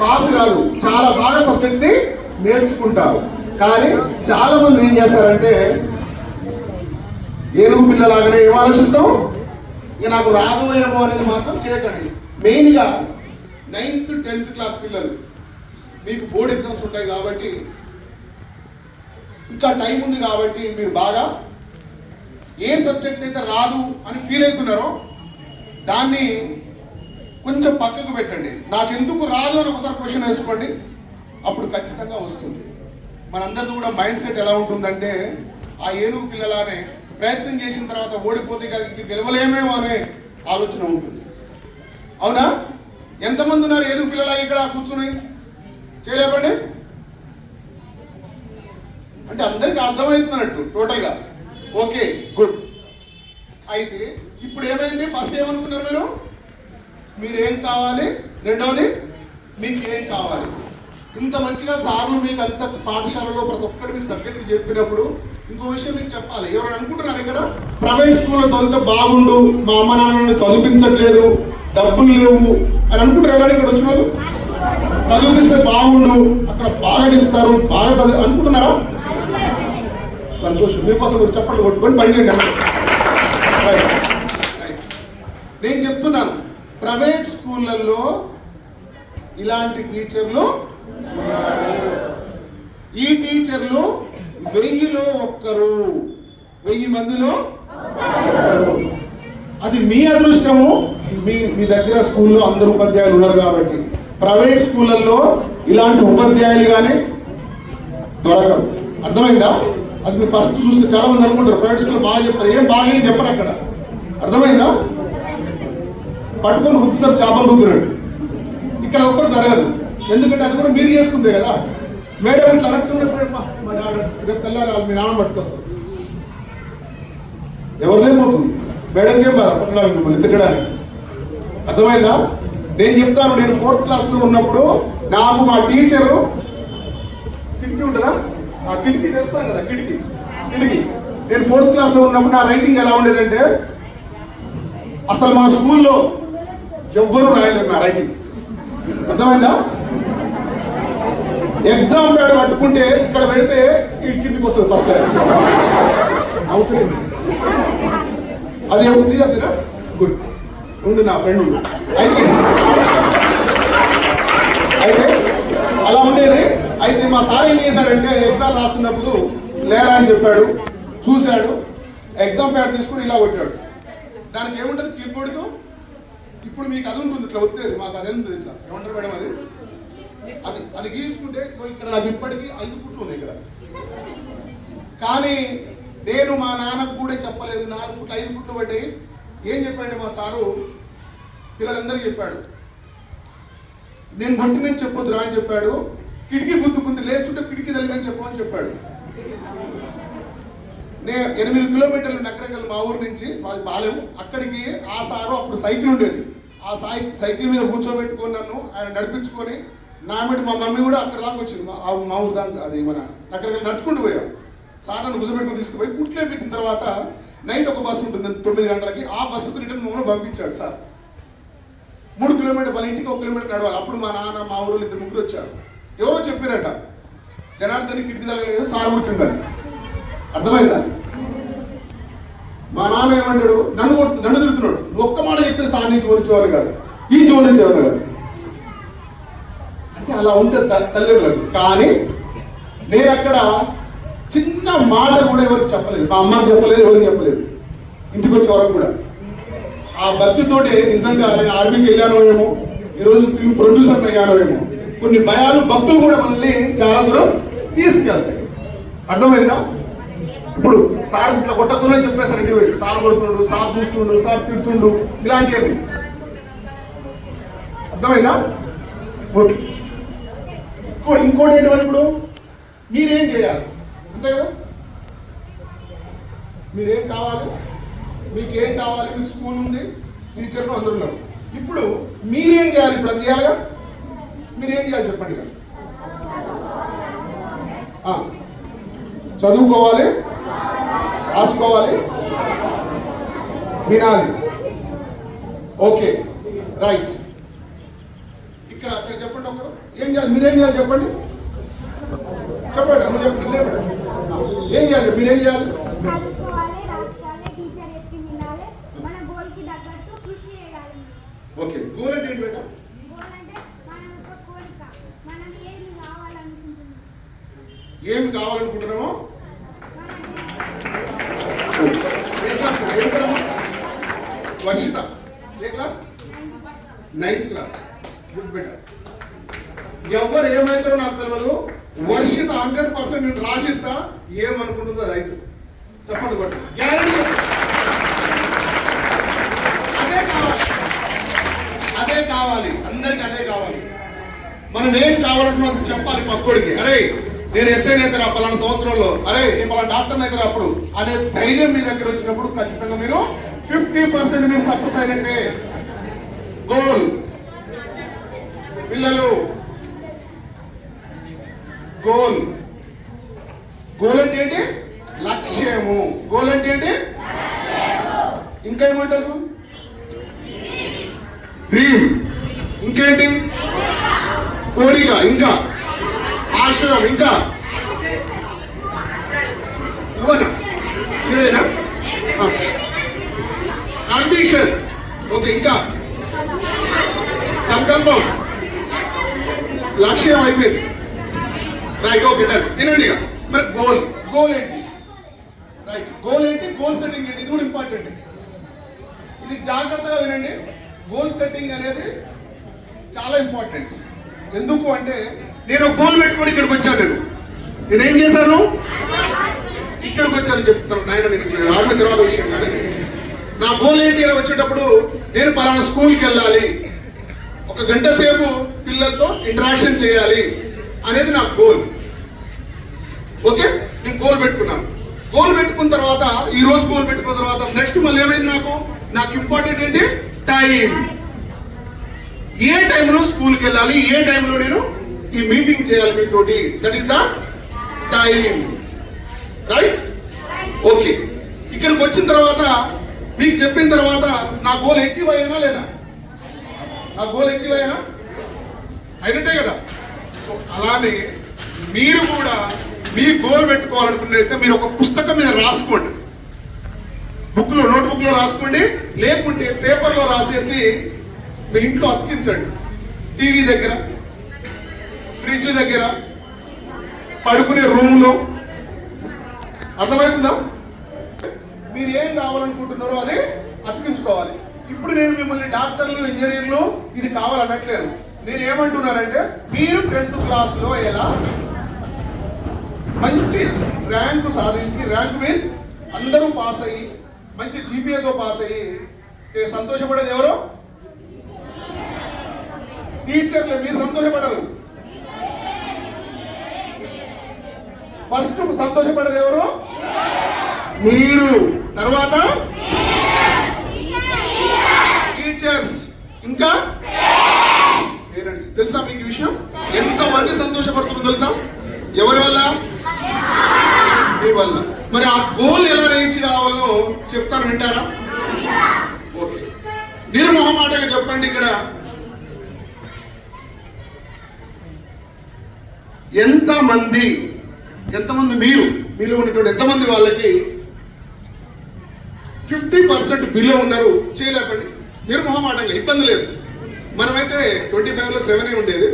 పాస్ కాదు, చాలా బాగా సబ్జెక్ట్ని నేర్చుకుంటారు. కానీ చాలా మంది ఏం చేస్తారంటే ఏనుగు పిల్లలాగానే ఏం ఆలోచిస్తాం, ఇక నాకు రాదు ఏమో అనేది మాత్రం చేయకండి. మెయిన్గా 9th 10th క్లాస్ పిల్లలు, మీకు బోర్డ్ ఎగ్జామ్స్ ఉంటాయి కాబట్టి ఇంకా టైం ఉంది కాబట్టి మీరు బాగా ఏ సబ్జెక్ట్ అయితే రాదు అని ఫీల్ అవుతున్నారో దాన్ని కొంచెం పక్కకు పెట్టండి. నాకెందుకు రాదు అని ఒకసారి క్వశ్చన్ వేసుకోండి, అప్పుడు ఖచ్చితంగా వస్తుంది. మనందరిది కూడా మైండ్ సెట్ ఎలా ఉంటుందంటే ఆ ఏనుగు పిల్లలానే ప్రయత్నం చేసిన తర్వాత ఓడిపోతే గెలవలేమేమో అనే ఆలోచన ఉంటుంది. అవునా? ఎంతమంది ఉన్నారు ఏనుగు పిల్లలా ఇక్కడ కూర్చుని? చేయలేపండి. అంటే అందరికీ అర్థమవుతున్నట్టు టోటల్గా. Okay, good. అయితే ఇప్పుడు ఏమైంది? ఫస్ట్ ఏమనుకున్నారు మీరు? మీరేం కావాలి, రెండవది మీకు ఏం కావాలి. ఇంత మంచిగా సార్లు మీకు అంత పాఠశాలలో ప్రతి ఒక్కటి మీకు సబ్జెక్టు చెప్పినప్పుడు ఇంకో విషయం మీకు చెప్పాలి. ఎవరు అనుకుంటున్నారు ఇక్కడ ప్రైవేట్ స్కూల్లో చదివితే బాగుండు, మా అమ్మ నాన్నని చదివించట్లేదు, డబ్బులు లేవు అని అనుకుంటారు. ఇక్కడ వచ్చిన వాళ్ళు చదివిస్తే బాగుండు, అక్కడ బాగా చెప్తారు, బాగా చదివి అనుకుంటున్నారా? సంతోషం. మీకోసం మీరు చెప్పండి కొట్టుకొని పని చేయండి. నేను చెప్తున్నాను, ప్రైవేట్ స్కూళ్ళల్లో ఇలాంటి టీచర్లు, ఈ టీచర్లు 1000లో ఒక్కరు, 1000 మందిలో అది మీ అదృష్టము. మీ దగ్గర స్కూల్లో అందరు ఉపాధ్యాయులు ఉన్నారు కాబట్టి. ప్రైవేట్ స్కూళ్ళల్లో ఇలాంటి ఉపాధ్యాయులు కానీ దొరకరు. అర్థమైందా? అది మీరు ఫస్ట్ చూస్తే చాలా మంది అనుకుంటారు ప్రైవేట్ స్కూల్లో బాగా చెప్తారు, ఏం బాగా ఏం చెప్పరు అక్కడ. అర్థమైందా? పట్టుకొని రుద్దుతారు, చేపలు రుద్దున్నాడు. ఇక్కడ ఒక్కరు జరగదు. ఎందుకంటే అది కూడా మీరు చేసుకుందే కదా. మేడం ఇట్లా అనుకున్నప్పుడు రేపు తెల్లారి మీ నాన్న పట్టుకొస్తారు, ఎవరిదేం పోతుంది, మేడంకి ఏం బాధ పట్టడానికి మిమ్మల్ని తిట్టడానికి. అర్థమైందా? నేను చెప్తాను, నేను 4th క్లాస్లో ఉన్నప్పుడు నాకు మా టీచరు కిటికీ ఉంటుందా, ఆ కిటికీ తెలుస్తాను కదా, కిటికీ నేను 4th క్లాస్లో ఉన్నప్పుడు నా రైటింగ్ ఎలా ఉండేదంటే అసలు మా స్కూల్లో ఎవ్వరూ రాయలేరు నా రైటింగ్. అర్థమైందా? ఎగ్జామ్ ప్యాడ్ పట్టుకుంటే ఇక్కడ పెడితే కిందికి వస్తుంది ఫస్ట్ అవుతుంది. అది అంతేనా? గుడ్ ఉండు, నా ఫ్రెండ్ ఉండు. అయితే అలా ఉండేది. అయితే మా సార్ ఏం చేశాడంటే ఎగ్జామ్ రాస్తున్నప్పుడు లేరా అని చెప్పాడు, చూశాడు, ఎగ్జామ్ ప్యాడ్ తీసుకుని ఇలా కొట్టాడు. దానికి ఏముంటుంది క్లిప్ బోర్డుకు? ఇప్పుడు మీకు అది ఉంటుంది ఇట్లా వచ్చేది, మాకు అది ఉంటుంది ఇట్లా, ఏమంటారు మేడం అది అది గీసుకుంటే ఇక్కడ నాకు ఇప్పటికీ 5 ఫుట్లు ఉన్నాయి ఇక్కడ. కానీ నేను మా నాన్నకు కూడా చెప్పలేదు, 4 ఫుట్లు 5 ఫుట్లు పడ్డాయి. ఏం చెప్పాడు మా సారు? పిల్లలందరికీ చెప్పాడు, నేను కొట్టినని చెప్పొద్దురా అని చెప్పాడు. కిటికీ గుద్దుకుంది, లేస్తుంటే కిటికీ తల్లిదని చెప్పమని చెప్పాడు. నేను 8 కిలోమీటర్లు నకరకల్ మా ఊరు నుంచి పాలెం, అక్కడికి ఆ సారు అప్పుడు సైకిల్ ఉండేది. ఆ సైకిల్ మీద కూర్చోబెట్టుకొని నన్ను ఆయన నడిపించుకొని నా మీద మా మమ్మీ కూడా అక్కడ దాకా వచ్చింది, మా ఊరు దాకా, అది మన నకరకల్ నడుచుకుంటూ పోయాం. సార్ నన్ను కూర్చోబెట్టుకొని తీసుకుపోయి కుట్లు వేపించిన తర్వాత నైట్ ఒక బస్సు ఉంటుంది 9 గంటలకి, ఆ బస్సుకు రిటర్న్ మమ్మల్ని పంపించాడు సార్. 3 కిలోమీటర్ వాళ్ళ ఇంటికి 1 కిలోమీటర్ నడవాలి. అప్పుడు మా నాన్న మా ఊరు 2 ముగ్గురు వచ్చారు. ఎవరో చెప్పారట జనార్దన్ కిటికీ తగ్గలేదు, సార్ పుట్టిందని. అర్థమైందా? మా నాన్న ఏమంటాడు, నన్ను తిరుగుతున్నాడు, నువ్వు ఒక్క మాట చెప్తే సార్ నుంచి వచ్చేవారు కాదు, ఈ జోన్ నుంచి ఎవరు కాదు అంటే అలా ఉంటుంది తల్లిదండ్రులకు. కానీ నేను అక్కడ చిన్న మాట కూడా ఎవరికి చెప్పలేదు, మా అమ్మకి చెప్పలేదు, ఎవరికి చెప్పలేదు, ఇంటికి వచ్చే వరకు కూడా. ఆ భక్తితోటే నిజంగా నేను ఆర్మీకి వెళ్ళానో ఏమో, ఈరోజు ఫిల్మ్ ప్రొడ్యూసర్ అయ్యానో ఏమో. కొన్ని భయాలు భక్తులు కూడా మనల్ని చాలా దూరం తీసుకెళ్తాయి. అర్థమైందా? ఇప్పుడు సార్ ఇట్లా కొట్టకుండా చెప్పేసారు, ఇంటికి పోయి సార్ కొడుతుండు, సార్ చూస్తుండు, సార్ తిడుతుండు, ఇలాంటివి. అర్థమైందా? ఓకే. ఇంకోటి ఏంటి మరి, ఇప్పుడు మీరేం చేయాలి? అంతే కదా, మీరేం కావాలి, మీకేం కావాలి, మీకు స్కూల్ ఉంది, టీచర్లు అందరూ ఉన్నారు. ఇప్పుడు మీరేం చేయాలి? ఇప్పుడు అది చేయాలిగా. మీరేం చేయాలి చెప్పండి. చదువుకోవాలి, రాసుకోవాలి, వినాలి. Okay, right. ఇక్కడ అక్కడ చెప్పండి ఒకరు ఏం చేయాలి, మీరేం చేయాలి చెప్పండి. చెప్పండి, నువ్వు చెప్పండి. ఏం చేయాలి, మీరేం చేయాలి? ఓకే, గోల్ అంటే ఏంటి బేటా? ఏమి కావాలనుకుంటున్నామో ఏ క్లాస్? వర్షిత ఏ క్లాస్? 9th class. గుడ్ బేటా. ఎవరు ఏమైతారో నాకు తెలియదు. వర్షిత 100% నేను రాసిస్తా, ఏమనుకుంటుందో అది అయితే చెప్పండి కొట్టు, గ్యారెంటీ. అదే కావాలి, అందరికి అదే కావాలి. మనం ఏం కావాలంటున్నా చెప్పాలి పక్కోడికి. అరే నేను ఎస్ఐ అవుతారా పలానా సంవత్సరంలో, అరే నేను పలానా డాక్టర్ అవుతారా అప్పుడు అనే ధైర్యం మీ దగ్గర వచ్చినప్పుడు ఖచ్చితంగా మీరు 50% మీరు సక్సెస్ అయినట్టే. గోల్ పిల్లలు, గోల్ గోల్ అంటే ఏంటి? లక్ష్యము. గోల్ అంటే ఏంటి? ఇంకా ఏమంటారు? డ్రీమ్. ఇంకేంటి? కోరిక. ఇంకా ఆశ్రయం. ఇంకా ఇవేనా? అంబిషన్. ఓకే. ఇంకా సంకల్పం. లక్ష్యం అయిపోయింది. రైట్. Okay done. వినండి ఇక. మరి గోల్. గోల్ ఏంటి? రైట్. గోల్ ఏంటి? గోల్ సెట్టింగ్ ఏంటి? ఇది కూడా ఇంపార్టెంట్. ఇది జాగ్రత్తగా వినండి. గోల్ సెట్టింగ్ అనేది చాలా ఇంపార్టెంట్. ఎందుకు అంటే నేను గోల్ పెట్టుకొని ఇక్కడికి వచ్చాను. నేనేం చేశాను? ఇక్కడికి వచ్చాను చెప్తాను. నాయన నేను రాబోయే తర్వాత విషయం కానీ నా గోల్ ఏంటి అని వచ్చేటప్పుడు నేను పలానా స్కూల్కి వెళ్ళాలి, 1 గంట సేపు పిల్లలతో ఇంటరాక్షన్ చేయాలి అనేది నా గోల్. ఓకే. నేను గోల్ పెట్టుకున్నాను. గోల్ పెట్టుకున్న తర్వాత ఈ రోజు గోల్ పెట్టుకున్న తర్వాత నెక్స్ట్ మళ్ళీ ఏమైంది? నాకు ఇంపార్టెంట్ ఏంటి? టైం. ఏ టైంలో స్కూల్కి వెళ్ళాలి, ఏ టైంలో నేను ఈ మీటింగ్ చేయాలి మీతోటి. That is the time. Right. Okay. ఇక్కడికి వచ్చిన తర్వాత మీకు చెప్పిన తర్వాత నా గోల్ అచీవ్ అయ్యానా లేదా? నా గోల్ అచీవ్ అయ్యానా? అయినట్టే కదా. సో అలానే మీరు కూడా మీ గోల్ పెట్టుకోవాలనుకున్నట్లయితే మీరు ఒక పుస్తకం మీద రాసుకోండి. నోట్బుక్ లో రాసుకోండి, లేకుంటే పేపర్లో రాసేసి మీ ఇంట్లో అతికించండి. టీవీ దగ్గర, ఫ్రిడ్జ్ దగ్గర, పడుకునే రూమ్ లో. అర్థమవుతుందా? మీరు ఏం కావాలనుకుంటున్నారో అది అతికించుకోవాలి. ఇప్పుడు నేను మిమ్మల్ని డాక్టర్లు, ఇంజనీర్లు ఇది కావాలనట్లేదు. నేను ఏమంటున్నానంటే మీరు 10th క్లాస్లో ఎలా మంచి ర్యాంకు సాధించి, ర్యాంక్ మీన్స్ అందరూ పాస్ అయ్యి మంచి జీపీఏతో పాస్ అయ్యి సంతోషపడేది ఎవరు? టీచర్లే. మీరు సంతోషపడరు. ఫస్ట్ సంతోషపడేది ఎవరు? మీరు. తర్వాత టీచర్స్, ఇంకా పేరెంట్స్. తెలుసా మీకు ఈ విషయం? ఎంతమంది సంతోషపడుతున్నారు తెలుసా? ఎవరి వల్ల? మీ వల్ల. మరి ఆ గోల్ ఎలా రీచ్ కావాలో చెప్తాను, వింటారా? ఓకే. నిర్మోహమాటంగా చెప్పండి. ఇక్కడ ఎంతమంది మీలో ఉన్నటువంటి ఎంతమంది వాళ్ళకి 50% బిలో ఉన్నారు? చేయలేకండి. నిర్మోహమాటంగా, ఇబ్బంది లేదు. మనమైతే 25లో 7 ఉండేది.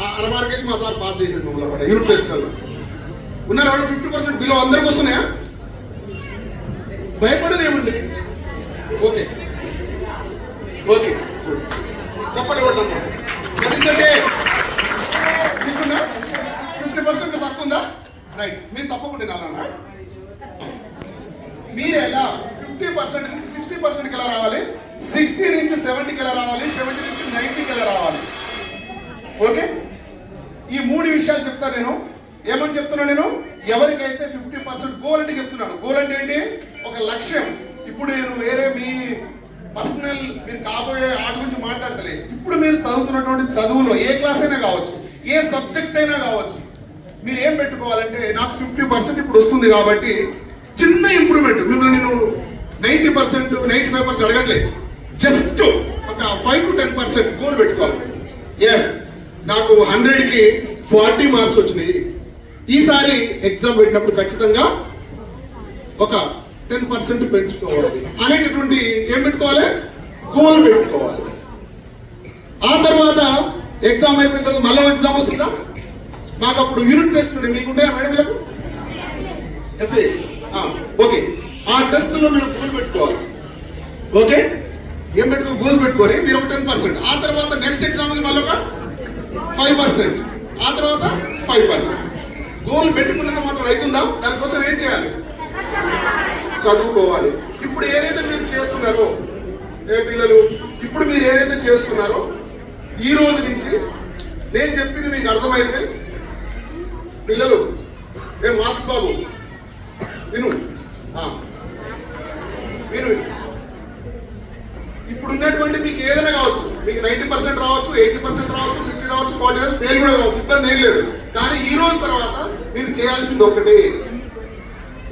అర మార్కేసి మా సార్ పాస్ చేసేది మమ్మల్ని యూనిట్ టెస్ట్లలో. ఉన్నారు వాళ్ళు 50% బిలో. అందరికి వస్తున్నాయా? భయపడేది ఏముంది? ఓకే ఓకే చెప్పండి కొట్టమ్మా. ఎందుకంటే మీకున్నా 50% తక్కువ ఉందా? రైట్. మీరు తప్పకుండా నాన్న మీరు ఎలా 50% నుంచి 60%కి ఎలా రావాలి, 60 నుంచి 70కి ఎలా రావాలి, 70 నుంచి 90కి ఎలా రావాలి. ఓకే. ఈ 3 విషయాలు చెప్తా నేను. ఏమని చెప్తున్నా నేను? ఎవరికైతే 50% గోల్ అంటే చెప్తున్నాను. గోల్ అంటే ఏంటి? ఒక లక్ష్యం. ఇప్పుడు నేను వేరే మీ పర్సనల్ మీరు కాబోయే ఆట గురించి మాట్లాడతలే. ఇప్పుడు మీరు చదువుతున్నటువంటి చదువులో ఏ క్లాస్ అయినా కావచ్చు, ఏ సబ్జెక్ట్ అయినా కావచ్చు, మీరు ఏం పెట్టుకోవాలంటే నాకు 50% ఇప్పుడు వస్తుంది కాబట్టి చిన్న ఇంప్రూవ్మెంట్. మిమ్మల్ని నేను 90%, 95% అడగట్లేదు. జస్ట్ ఒక 5 to 10% గోల్ పెట్టుకోవాలి. ఎస్, నాకు 100కి 40 మార్క్స్ వచ్చినాయి. ఈసారి ఎగ్జామ్ పెట్టినప్పుడు ఖచ్చితంగా ఒక 10% పెంచుకోవాలి అనేటటువంటి ఏం పెట్టుకోవాలి? గోల్ పెట్టుకోవాలి. ఆ తర్వాత ఎగ్జామ్ అయిపోయిన తర్వాత మళ్ళీ ఎగ్జామ్ వస్తుందా? మాకు అప్పుడు యూనిట్ టెస్ట్ ఉండే. మీకుంటాయా మేడం వీళ్ళకు? ఓకే. ఆ టెస్ట్లో మీరు గోల్ పెట్టుకోవాలి. ఓకే. ఏం పెట్టుకోవాలి? గోల్ పెట్టుకోవాలి. మీరు ఒక 10%. ఆ తర్వాత నెక్స్ట్ ఎగ్జామ్కి మళ్ళీ ఒక 5%. ఆ తర్వాత 5%. గోల్ పెట్టుకున్నంత మాత్రం అవుతుందా? దానికోసం ఏం చేయాలి? చదువుకోవాలి. ఇప్పుడు ఏదైతే మీరు చేస్తున్నారో పిల్లలు, ఇప్పుడు మీరు ఏదైతే చేస్తున్నారో ఈ రోజు నుంచి నేను చెప్పింది మీకు అర్థమైతే పిల్లలు, మాస్క్ బాబు విను. మీరు ఇప్పుడు ఉన్నటువంటి మీకు ఏదైనా కావచ్చు, మీకు 90% రావచ్చు, 80% రావచ్చు, 50 రావచ్చు, 40 రావచ్చు, ఫెయిల్ కూడా కావచ్చు, ఇబ్బంది ఏం లేదు. కానీ ఈ రోజు తర్వాత మీరు చేయాల్సింది ఒకటి,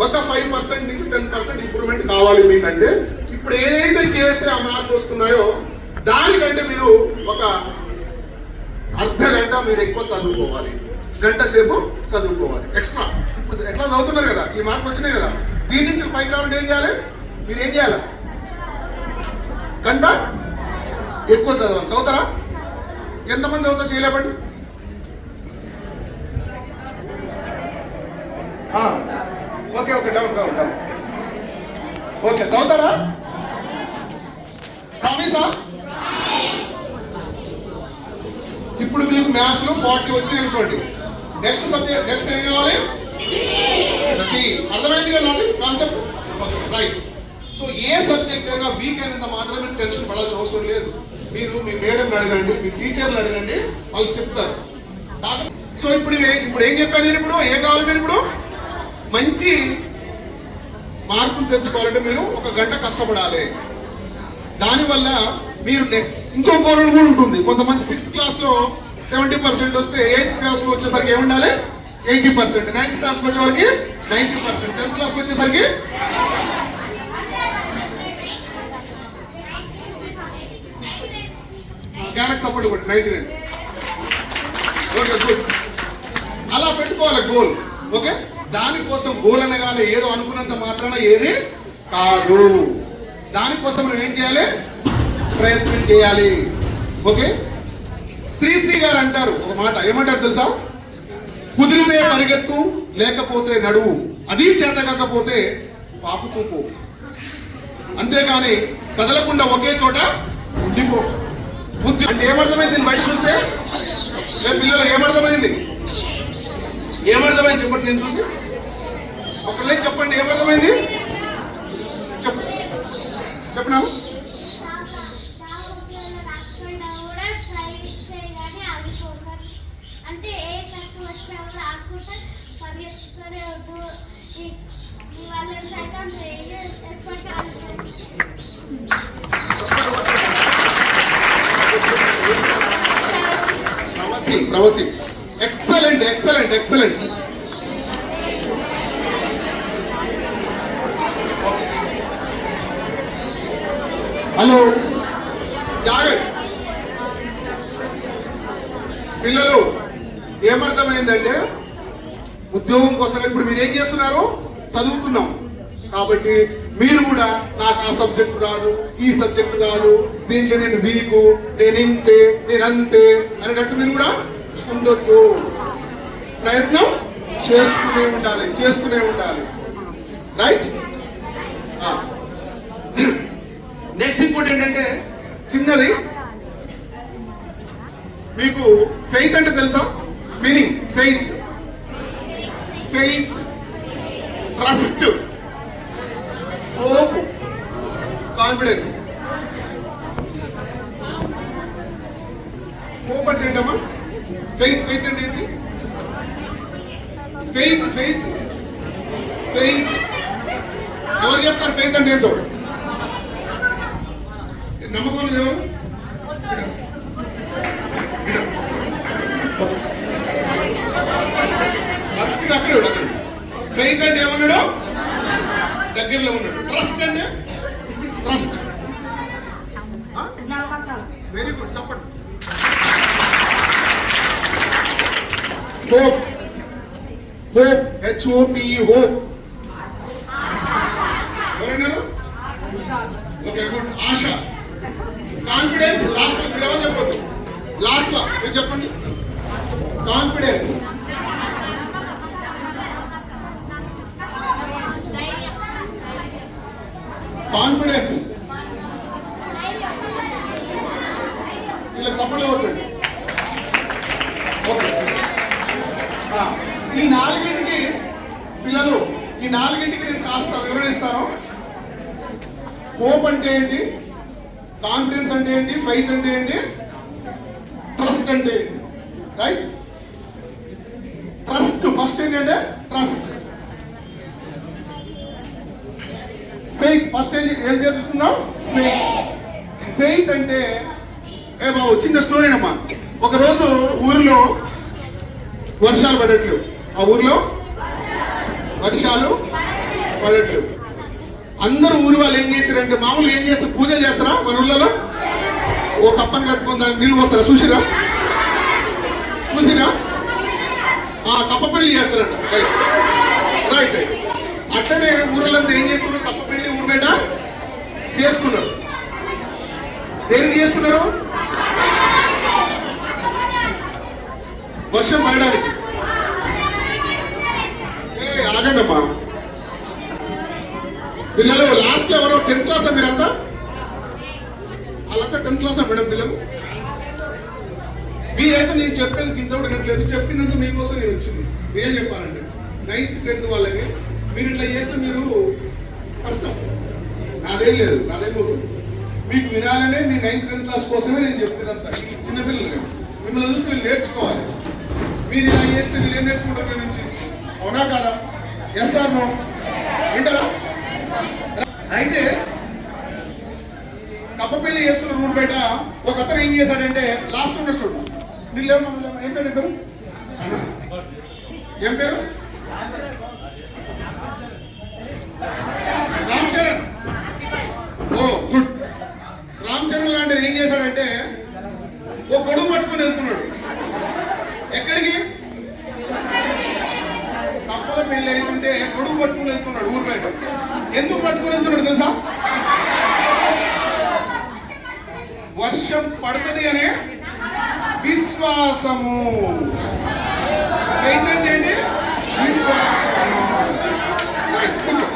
ఒక 5% నుంచి 10% ఇంప్రూవ్మెంట్ కావాలి మీకంటే. ఇప్పుడు ఏదైతే చేస్తే ఆ మార్కులు వస్తున్నాయో దానికంటే మీరు ఒక అర్ధ గంట మీరు ఎక్కువ చదువుకోవాలి, గంట సేపు చదువుకోవాలి ఎక్స్ట్రా. ఇప్పుడు ఎట్లా చదువుతున్నారు కదా, ఈ మార్కులు వచ్చినాయి కదా, దీని నుంచి పైకి రావాలంటే ఏం చేయాలి, మీరు ఏం చేయాలి, గంట ఎక్కువ చదవాలి. చదువుతారా? ఎంతమంది చదువుతారు చేయలేపండి. Okay okay, down down down. Okay, చదువుతారా? ప్రామిసా? ఇప్పుడు మీకు మ్యాథ్స్ లో 40 వచ్చినాయి అనుకోండి, నెక్స్ట్ సబ్జెక్ట్ నెక్స్ట్ ఏం కావాలి, అర్థమైంది కదా కాన్సెప్ట్? రైట్. సో ఏ సబ్జెక్ట్ అయినా వీక్ అయినంత మాత్రం మీరు టెన్షన్ పడాల్సిన అవసరం లేదు. మీరు మీ మేడంని అడగండి, మీ టీచర్ని అడగండి, వాళ్ళు చెప్తారు. సో ఇప్పుడు ఏం చెప్పాను నేను, ఇప్పుడు ఏం కావాలి, మీరు ఇప్పుడు మంచి మార్కులు తెచ్చుకోవాలంటే మీరు ఒక గంట కష్టపడాలి. దానివల్ల మీరు ఇంకో గోల్ కూడా ఉంటుంది. కొంతమంది 6th క్లాస్లో 70% వస్తే 8th క్లాస్లో వచ్చేసరికి ఏముండాలి, 80%, 9th క్లాస్కి వచ్చేసరికి 90%, 10th క్లాస్కి వచ్చేసరికి జ్ఞానకు సపోర్ట్ కూడా 99. Okay, good. అలా పెట్టుకోవాలి గోల్. ఓకే, దానికోసం గోల్ అనగానే ఏదో అనుకున్నంత మాత్రాన ఏది కాదు. దానికోసం మనం ఏం చేయాలి, ప్రయత్నం చేయాలి. ఓకే, శ్రీశ్రీ గారు అంటారు ఒక మాట, ఏమంటారు తెలుసా, కుదిరితే పరిగెత్తు, లేకపోతే నడువు, అది చేత కాకపోతే పాపుతూ పో, అంతేగాని కదలకుండా ఒకే చోట ఉండిపో. బుద్ధి అంటే ఏమర్థమైంది దీన్ని బయట చూస్తే, పిల్లలు ఏమర్థమైంది, ఏమర్థమైంది చెప్పండి, నేను చూసి ఒకళ్ళే చెప్పండి, ఏమర్థమైంది చెప్పనా? అంటే ఏ కష్టం వచ్చా రాకుండా పరిగెత్తుతూనే వద్దు, వాళ్ళ సెకండ్ ప్రవసి ఎక్సలెంట్ ఎక్సలెంట్ ఎక్సలెంట్. హలో, జాగ్రత్త పిల్లలు. ఏమర్థమైందంటే ఉద్యోగం కోసం ఇప్పుడు మీరు ఏం చేస్తున్నారు, చదువుతున్నాం కాబట్టి మీరు కూడా నాకు ఆ సబ్జెక్టు రాదు, ఈ సబ్జెక్టు రాదు, దీంట్లో నేను వీకు, నేను ఇంతే, నేను అంతే అనేటట్టు మీరు కూడా ఉండొద్దు. ప్రయత్నం చేస్తూనే ఉండాలి, చేస్తూనే ఉండాలి. రైట్. నెక్స్ట్ ఇంకోటి ఏంటంటే చిన్నది, మీకు ఫెయిత్ అంటే తెలుసా meaning? Faith, faith, trust, hope, confidence. Hope అంటే ఏంటమ్మా? ఫెయిత్, ఫెయిత్ అంటే ఏంటి? ఫెయిత్, ఫెయిత్, ఫెయిత్ ఎవరు చెప్తారు? ఫెయిత్ అంటే ఏంటో నమ్మకం లేదు ఎవరు? అక్కడే అక్కడ. ఫెయిత్ అంటే ఏమన్నాడు? దగ్గరలో ఉన్నాడు. ట్రస్ట్ అంటే ట్రస్ట్, వెరీ గుడ్, చెప్పండి. Hope, hope, HOPE, hope. ఎవరన్నారు? Okay, good. ఆశ, కాన్ఫిడెన్స్. లాస్ట్ లో మీరు ఎవరు చెప్పొద్దు, లాస్ట్ లో మీరు చెప్పండి. Confidence, confidence. ఇలా చెప్పండి కొట్టండి. ఓకే, ఈ నాలుగింటికి పిల్లలు, ఈ నాలుగింటికి నేను కాస్త వివరణ ఇస్తాను. హోప్ అంటే ఏంటి, కాన్ఫిడెన్స్ అంటే ఏంటి, ఫెయిత్ అంటే ఏంటి, ట్రస్ట్ అంటే ఏంటి. రైట్. ట్రస్ట్ ఫస్ట్ ఏంటంటే ట్రస్ట్. ఫెయిత్. ఫస్ట్ ఏం చేస్తున్నాం? ఫెయిత్ అంటే ఏ బాబు చిన్న స్టోరీనమ్మా. ఒకరోజు ఊరిలో వర్షాలు పడట్లేవు. ఆ ఊర్లో వర్షాలు పడట్లేవు. అందరూ ఊరి వాళ్ళు ఏం చేశారంటే, మామూలుగా ఏం చేస్తారు, పూజలు చేస్తారా మన ఊళ్ళలో? ఓ కప్పని కట్టుకొని దానికి నీళ్ళు పోస్తారా? చూసిరా? కప్ప పెళ్లి చేస్తారంట. రైట్. అట్లనే ఊర్లంతా ఏం చేస్తున్నారు? కప్ప పెళ్లి ఊరు బయట చేస్తున్నారు. దేనికి చేస్తున్నారు? వర్షం పడడానికి. ఆగండి అమ్మా పిల్లలు. లాస్ట్ లో ఎవరో 10th క్లాసా మీరంతా? వాళ్ళంతా 10th క్లాసా మేడం పిల్లలు? మీరైతే నేను చెప్పేది కింద వినట్లేదు. చెప్పినందుకు మీకోసం నేను వచ్చింది. ఏం చెప్పానండి, 9th 10th వాళ్ళకి మీరు ఇట్లా చేస్తే మీరు కష్టం. నాదేం లేదు, నాదేం పోతుంది. మీకు వినాలనే మీ 9th 10th క్లాస్ కోసమే నేను చెప్పేదంతా. చిన్నపిల్లలు మిమ్మల్ని చూసి వీళ్ళు నేర్చుకోవాలి. మీరు ఇలా చేస్తే వీళ్ళు ఏం నేర్చుకుంటారు మీ నుంచి? అవునా కాదా? Yes or no? వింటారా? అయితే కప్ప పెళ్లి చేస్తున్న ఊరు బయట ఒక అతను ఏం చేశాడంటే, లాస్ట్ ఉన్నాడు చూడు. నీళ్ళు ఏం పేరు సార్? ఏం పేరు? రామ్ చరణ్. ఓ గుడ్. రామ్ చరణ్ లాంటి ఏం చేశాడంటే, ఓ గొడుగు పట్టుకుని వెళ్తున్నాడు. ఎక్కడికి? కప్పల పెళ్లి అవుతుంటే గొడుగు పట్టుకుని వెళ్తున్నాడు ఊరు బయట. ఎందుకు పట్టుకుని వెళ్తున్నాడు తెలుసా? వర్షం పడుతుంది అనే విశ్వాసము. ఏంటంటే విశ్వాసము. కూర్చో.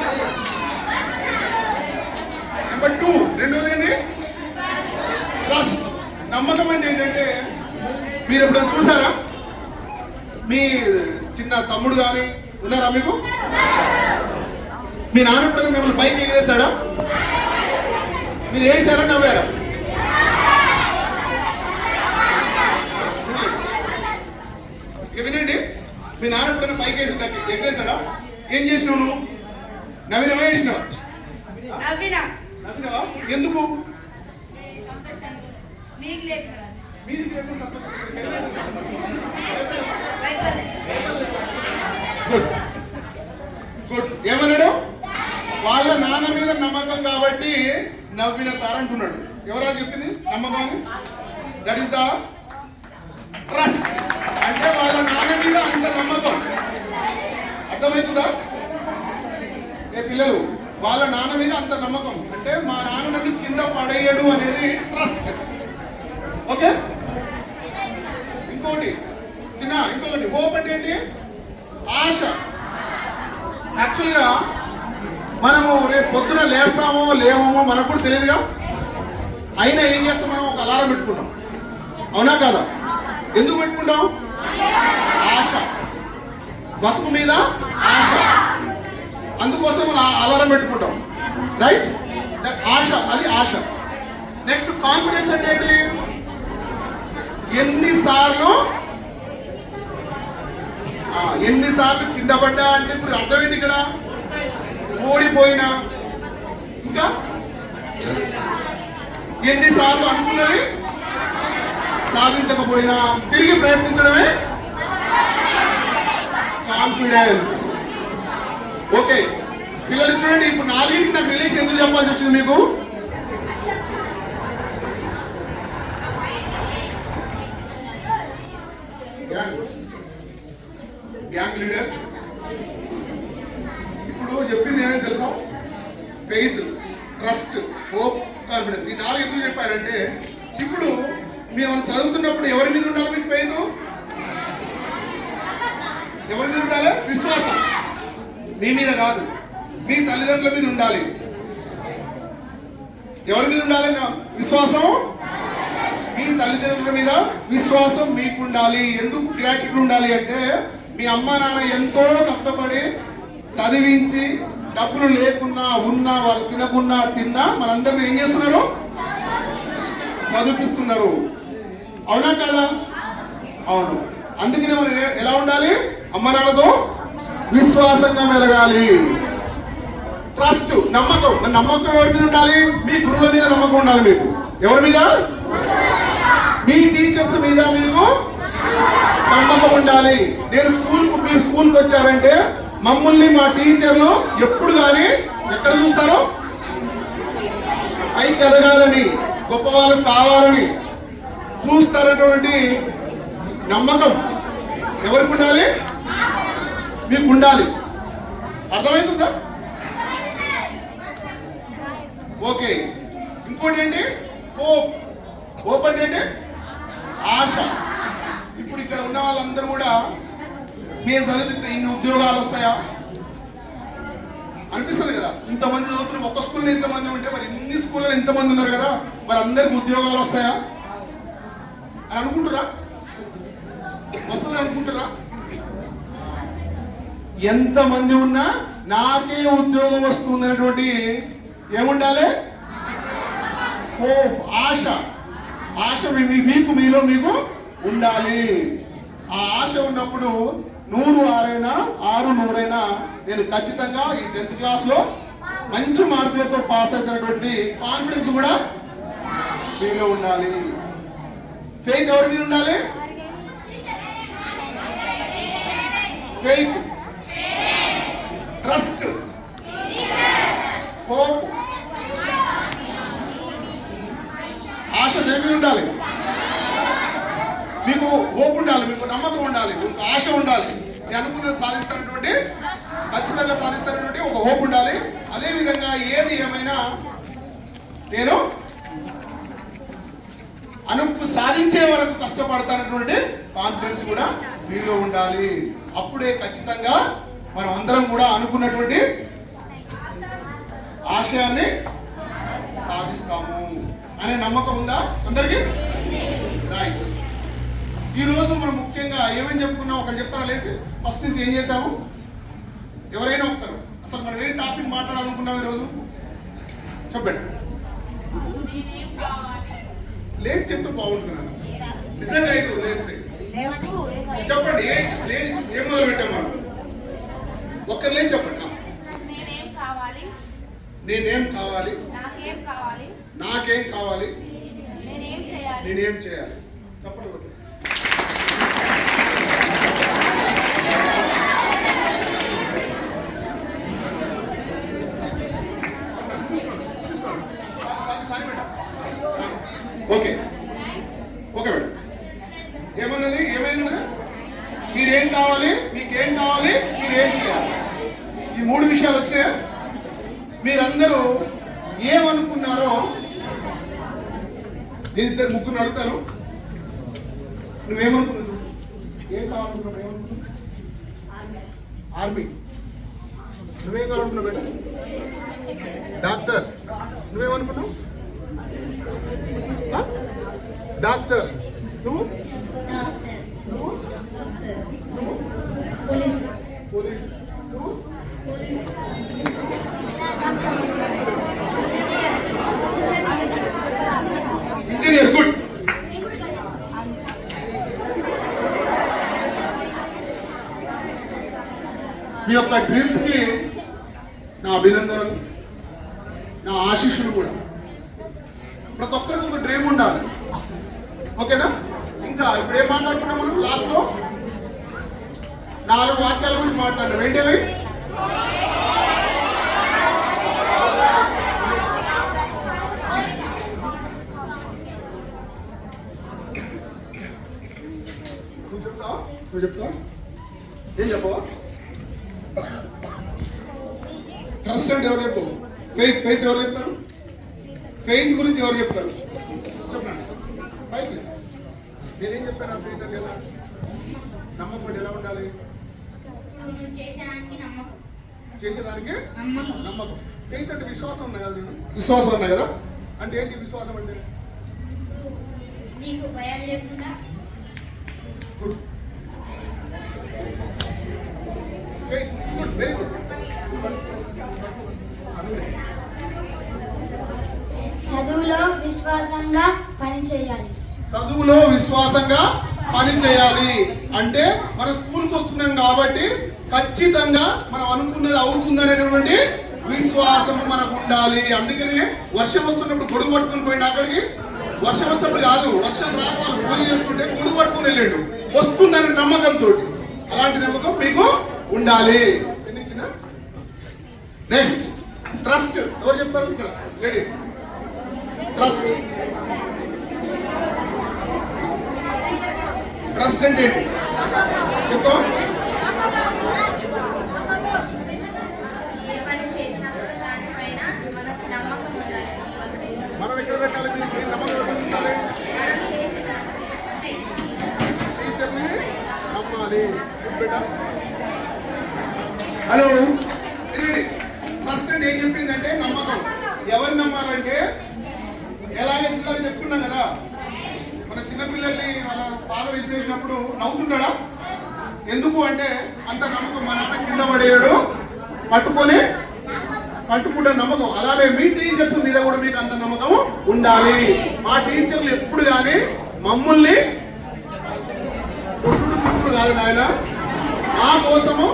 నెంబర్ 2 రెండోది ఏంటి? ట్రస్ట్. నమ్మకం అంటే ఏంటంటే, మీరు ఎప్పుడైనా చూసారా? మీ చిన్న తమ్ముడు కానీ ఉన్నారా మీకు? మీ నాన్న ఎప్పుడైనా మిమ్మల్ని బైక్ ఎగిరేశాడా? మీరు వేసారా, నవ్వారా? వినండి, మీ నాన్న ఎప్పుడైనా బైక్ వేసి ఎగిరేశాడా? ఏం చేసినావు నువ్వు? నవ్వినవా వేసినావా? నవ్వినవా? ఎందుకు? గుడ్. ఏమన్నాడు? వాళ్ళ నాన్న మీద నమ్మకం కాబట్టి నవ్విన సార్ అంటున్నాడు. ఎవరా చెప్పింది నమ్మకం అని? That is the trust. అంటే వాళ్ళ నాన్న మీద అంత నమ్మకం. అర్థమవుతుందా? ఏ పిల్లలు, వాళ్ళ నాన్న మీద అంత నమ్మకం అంటే మా నాన్న నన్ను కింద పడేయడు అనేది ట్రస్ట్. ఓకే. ఇంకొకటి హోప్ అంటే ఏంటి? ఆశ. యాక్చువల్గా మనము రేపు పొద్దున లేస్తామో లేవమో మనకు కూడా తెలియదుగా. అయినా ఏం చేస్తాం? మనం ఒక అలారం పెట్టుకుంటాం. అవునా కాదా? ఎందుకు పెట్టుకుంటాం? ఆశ. బతుకు మీద ఆశ. అందుకోసం మనం అలారం పెట్టుకుంటాం. రైట్? ఆశ, అది ఆశ. నెక్స్ట్ కాన్ఫిడెన్స్ అంటే ఏంటి? ఎన్నిసార్లు కింద పడ్డా అంటే ఇప్పుడు అర్థమైంది. ఇక్కడ ఓడిపోయినా, ఇంకా ఎన్నిసార్లు అనుకున్నది సాధించకపోయినా తిరిగి ప్రయత్నించడమే కాన్ఫిడెన్స్. ఓకే పిల్లలు చూడండి, ఇప్పుడు 4కి నాకు రిలేషన్ ఎందుకు చెప్పాల్సి వచ్చింది మీకు? Gang leaders. ఇప్పుడు చెప్పింది ఏమైనా తెలుసా? Faith, trust, hope, confidence. ఈ 4 ఎందుకు చెప్పారంటే, ఇప్పుడు మేము చదువుతున్నప్పుడు ఎవరి మీద ఉండాలి మీకు ఫెయిత్? ఎవరి మీద ఉండాలి? విశ్వాసం. మీ మీద కాదు, మీ తల్లిదండ్రుల మీద ఉండాలి. ఎవరి మీద ఉండాలి విశ్వాసం? మీ తల్లిదండ్రుల మీద విశ్వాసం మీకు ఉండాలి. ఎందుకు గ్రాటిట్యూడ్ ఉండాలి అంటే, మీ అమ్మ నాన్న ఎంతో కష్టపడి చదివించి డబ్బులు లేకున్నా ఉన్నా వాళ్ళు తినకున్నా తిన్నా మనందరిని ఏం చేస్తున్నారు? చదివిస్తున్నారు. అవునా కదా? అవును. అందుకనే మనం ఎలా ఉండాలి? అమ్మ నాన్నతో విశ్వాసంగా మెలగాలి. ట్రస్ట్, నమ్మకం. నమ్మకం ఎవరి మీద ఉండాలి? మీ గురువుల మీద నమ్మకం ఉండాలి మీకు. ఎవరి మీద? మీ టీచర్స్ మీద మీకు నమ్మకం ఉండాలి. మీరు స్కూల్కి వచ్చారంటే మమ్మల్ని మా టీచర్లు ఎప్పుడు కానీ ఎక్కడ చూస్తారో పైకి ఎదగాలని, గొప్ప వాళ్ళు కావాలని చూస్తారటువంటి నమ్మకం ఎవరికి ఉండాలి? మీకు ఉండాలి. అర్థమవుతుందా? ఓకే. ఇంకోటి ఏంటి? హోప్. హోప్ అంటే ఏంటి? ఆశ. ఇప్పుడు ఇక్కడ ఉన్న వాళ్ళందరూ కూడా మేము చదివితే ఇన్ని ఉద్యోగాలు వస్తాయా అనిపిస్తుంది కదా. ఇంతమంది చదువుతున్నాం, ఒక్క స్కూల్లో ఇంతమంది ఉంటే మరి ఇన్ని స్కూల్లో ఇంతమంది ఉన్నారు కదా, మరి అందరికి ఉద్యోగాలు వస్తాయా అని అనుకుంటురా? వస్తుంది అనుకుంటురా? ఎంతమంది ఉన్నా నాకే ఉద్యోగం వస్తుంది అనేటువంటి ఏముండాలి? హోప్, ఆశ. ఆశ మీకు మీలో మీకు ఉండాలి. ఆ ఆశ ఉన్నప్పుడు 100 6 100 నేను ఖచ్చితంగా ఈ 10th క్లాస్లో మంచి మార్కులతో పాస్ అవుతున్నటువంటి కాన్ఫిడెన్స్ కూడా మీలో ఉండాలి. ఫెయిత్ ఎవరి మీద ఉండాలి? ఫెయిత్, ట్రస్ట్, హోప్, ఆశ దేని మీద ఉండాలి? మీకు హోప్ ఉండాలి, మీకు నమ్మకం ఉండాలి, మీకు ఆశ ఉండాలి. నేను అనుకున్నది సాధిస్తానటువంటి, ఖచ్చితంగా సాధిస్తానటువంటి ఒక హోప్ ఉండాలి. అదేవిధంగా ఏది ఏమైనా నేను సాధించే వరకు కష్టపడతానటువంటి కాన్ఫిడెన్స్ కూడా మీలో ఉండాలి. అప్పుడే ఖచ్చితంగా మనం అందరం కూడా అనుకున్నటువంటి ఆశయాన్ని సాధిస్తాము అనే నమ్మకం ఉందా అందరికీ? రైట్. ఈరోజు మనం ముఖ్యంగా ఏమేమి చెప్పుకున్నాం ఒకరు చెప్తారా లేసి? ఫస్ట్ నుంచి ఏం చేసాము? ఎవరైనా ఒకరు అసలు మనం ఏం టాపిక్ మాట్లాడాలనుకున్నాం ఈరోజు? చెప్పండి. లేదు చెప్తే బాగుంటున్నాను నిజంగా. అయితే లేస్తే చెప్పండి. అసలు ఏం మొదలు పెట్టాం మనం? ఒక్కరు లేదు చెప్పండి. నేనేం కావాలి, నాకేం కావాలి, నేనేం చేయాలి. చెప్పండి. Okay okay madam. ఏమన్నది? ఏమైంది? మీరేం కావాలి, మీకేం కావాలి, మీరేం చేయాలి. ఈ 3 విషయాలు వచ్చినాయా? మీరందరూ ఏమనుకున్నారో నేను ఇద్దరు ముగ్గురు అడుగుతాను. నువ్వేమనుకున్నావు? ఏం కావాలనుకున్నావు? ఏమనుకున్నావు? ఆర్మీ. నువ్వేం కావాలనుకున్నావు మేడం? డాక్టర్. నువ్వేమనుకున్నావు? డాక్టర్. నువ్వు? పోలీస్. నువ్వు? ఇంజనీర్. గుడ్. మీ యొక్క డ్రీమ్స్ కి నా అభినందనలు, నా ఆశీస్సులు కూడా. ప్రతి ఒక్కరికి ఒక డ్రీమ్ ఉండాలి. ఓకేనా? ఇంకా ఇప్పుడు ఏం మాట్లాడుకున్నాం మనం? లాస్ట్ లో 4 వాక్యాల గురించి మాట్లాడినాం. ఏంటవి? నువ్వు చెప్తావా? ఏం చెప్పవా? ట్రస్ట్ అంటే ఎవరు చెప్తావు? ఫెయిత్ ఎవరు చెప్తారు? ఫెయిత్ గురించి ఎవరు చెప్తారు? చెప్పండి. పైకి నేనేం చెప్పాను? ఫెయిత్ అంటే ఎలా? నమ్మకం ఎలా ఉండాలి? చేసేదానికి నమ్మకం. ఫెయిత్ అంటే విశ్వాసం ఉన్నా కదా? నేను విశ్వాసం ఉన్నా కదా? అంటే ఏంటి విశ్వాసం అంటే? నీకు భయం లేకుండా. Good. Faith. Good. Very good. చదువులో విశ్వాసంగా పనిచేయాలి. చదువులో విశ్వాసంగా పని చేయాలి అంటే మన స్కూల్కి వస్తున్నాం కాబట్టి ఖచ్చితంగా మనం అనుకున్నది అవుతుందనేటువంటి విశ్వాసము మనకు ఉండాలి. అందుకనే వర్షం వస్తున్నప్పుడు గొడుగు పట్టుకుని పోయిన అక్కడికి, వర్షం వస్తున్నప్పుడు కాదు, వర్షం రావాలి పూజ చేసుకుంటే గొడుగు పట్టుకుని వెళ్ళాడు, వస్తుందని నమ్మకంతో. అలాంటి నమ్మకం మీకు ఉండాలి. Next trust. ఎవరు చెప్తారు ఇక్కడ? లేడీస్. ట్రస్ట్. ట్రస్ట్ అంటే ఏంటి చెప్పు. మనం ఎక్కడ పెట్టాలి? మీరు నమ్మకం ఉంచాలి. టీచర్ని నమ్మాలి. హలో, ట్రస్ట్ అంటే ఏం చెప్పిందంటే నమ్మకం. ఎవరు నమ్మాలంటే ఎలాగైతే చెప్పుకున్నాం కదా, మన చిన్నపిల్లల్ని వాళ్ళ ఫాదర్ విసిరేసినప్పుడు నవ్వుతుంటాడా? ఎందుకు అంటే అంత నమ్మకం. మా నాన్న కింద పడేయడు, పట్టుకుంటే నమ్మకం. అలాగే మీ టీచర్స్ మీద కూడా మీకు అంత నమ్మకం ఉండాలి. మా టీచర్లు ఎప్పుడు కానీ మమ్మల్ని కొట్టుడు కాదు నాయన, మా కోసము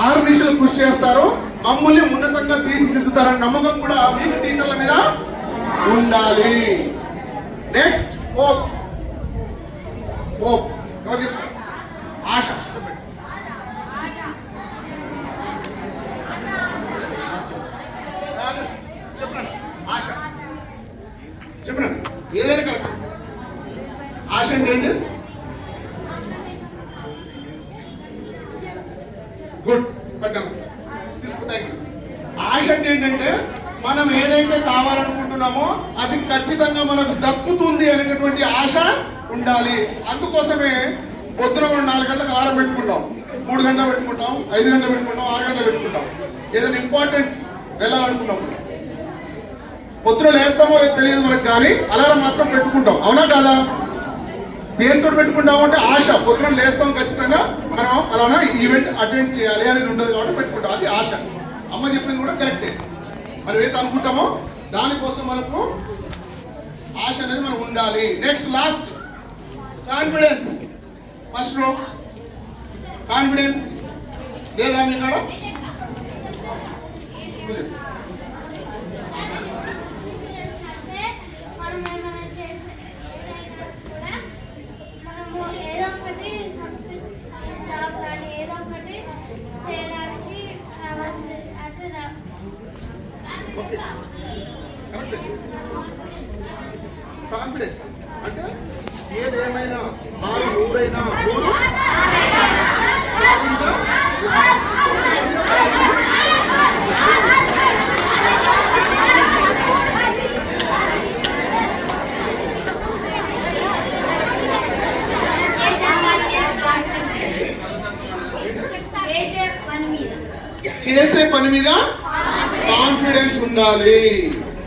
ఆర్నిషలు కృషి చేస్తారు, మమ్మల్ని ఉన్నతంగా తీర్చిదిద్దుతారని నమ్మకం కూడా మీకు టీచర్ల మీద ఉండాలి. Next hope. హోప్ ఎవరు చెప్తారు? ఆశ. చెప్పండి. ఆశ చెప్పండి. ఏదైనా కరెక్ట్. ఆశ అంటే ఏంటి? గుడ్. పెట్టండి. తీసుకుంటాను. ఆశ అంటే ఏంటంటే మనం ఏదైతే కావాలనుకుంటున్నామో అది ఖచ్చితంగా మనకు దక్కుతుంది అనేటటువంటి ఆశ ఉండాలి. అందుకోసమే పొద్దున 4 గంటలకు అలారం పెట్టుకుంటాం, 3 గంటలు పెట్టుకుంటాం, 5 గంటలు పెట్టుకుంటాం, 6 గంటలు పెట్టుకుంటాం. ఏదైనా ఇంపార్టెంట్ వెళ్ళాలనుకున్నాం, పొద్దున లేస్తామో లేదో తెలియదు మనకు, కానీ అలారం మాత్రం పెట్టుకుంటాం. అవునా కాదా? దేంతో పెట్టుకుంటాము అంటే ఆశ. పొద్దున లేస్తాం, ఖచ్చితంగా మనం అలానా ఈవెంట్ అటెండ్ చేయాలి అనేది ఉండదు కాబట్టి పెట్టుకుంటాం. అది ఆశ. అమ్మ చెప్పింది కూడా కరెక్టే. మనం ఏదైతే అనుకుంటామో దానికోసం మనకు ఆశ అనేది మనం ఉండాలి. Next last confidence. First row confidence లేదా మీ కాడ? కాన్ఫిడెన్స్ అంటే ఏదేమైనా ఊరైనా చేసే పని మీద కాన్ఫిడెన్స్ ఉండాలి.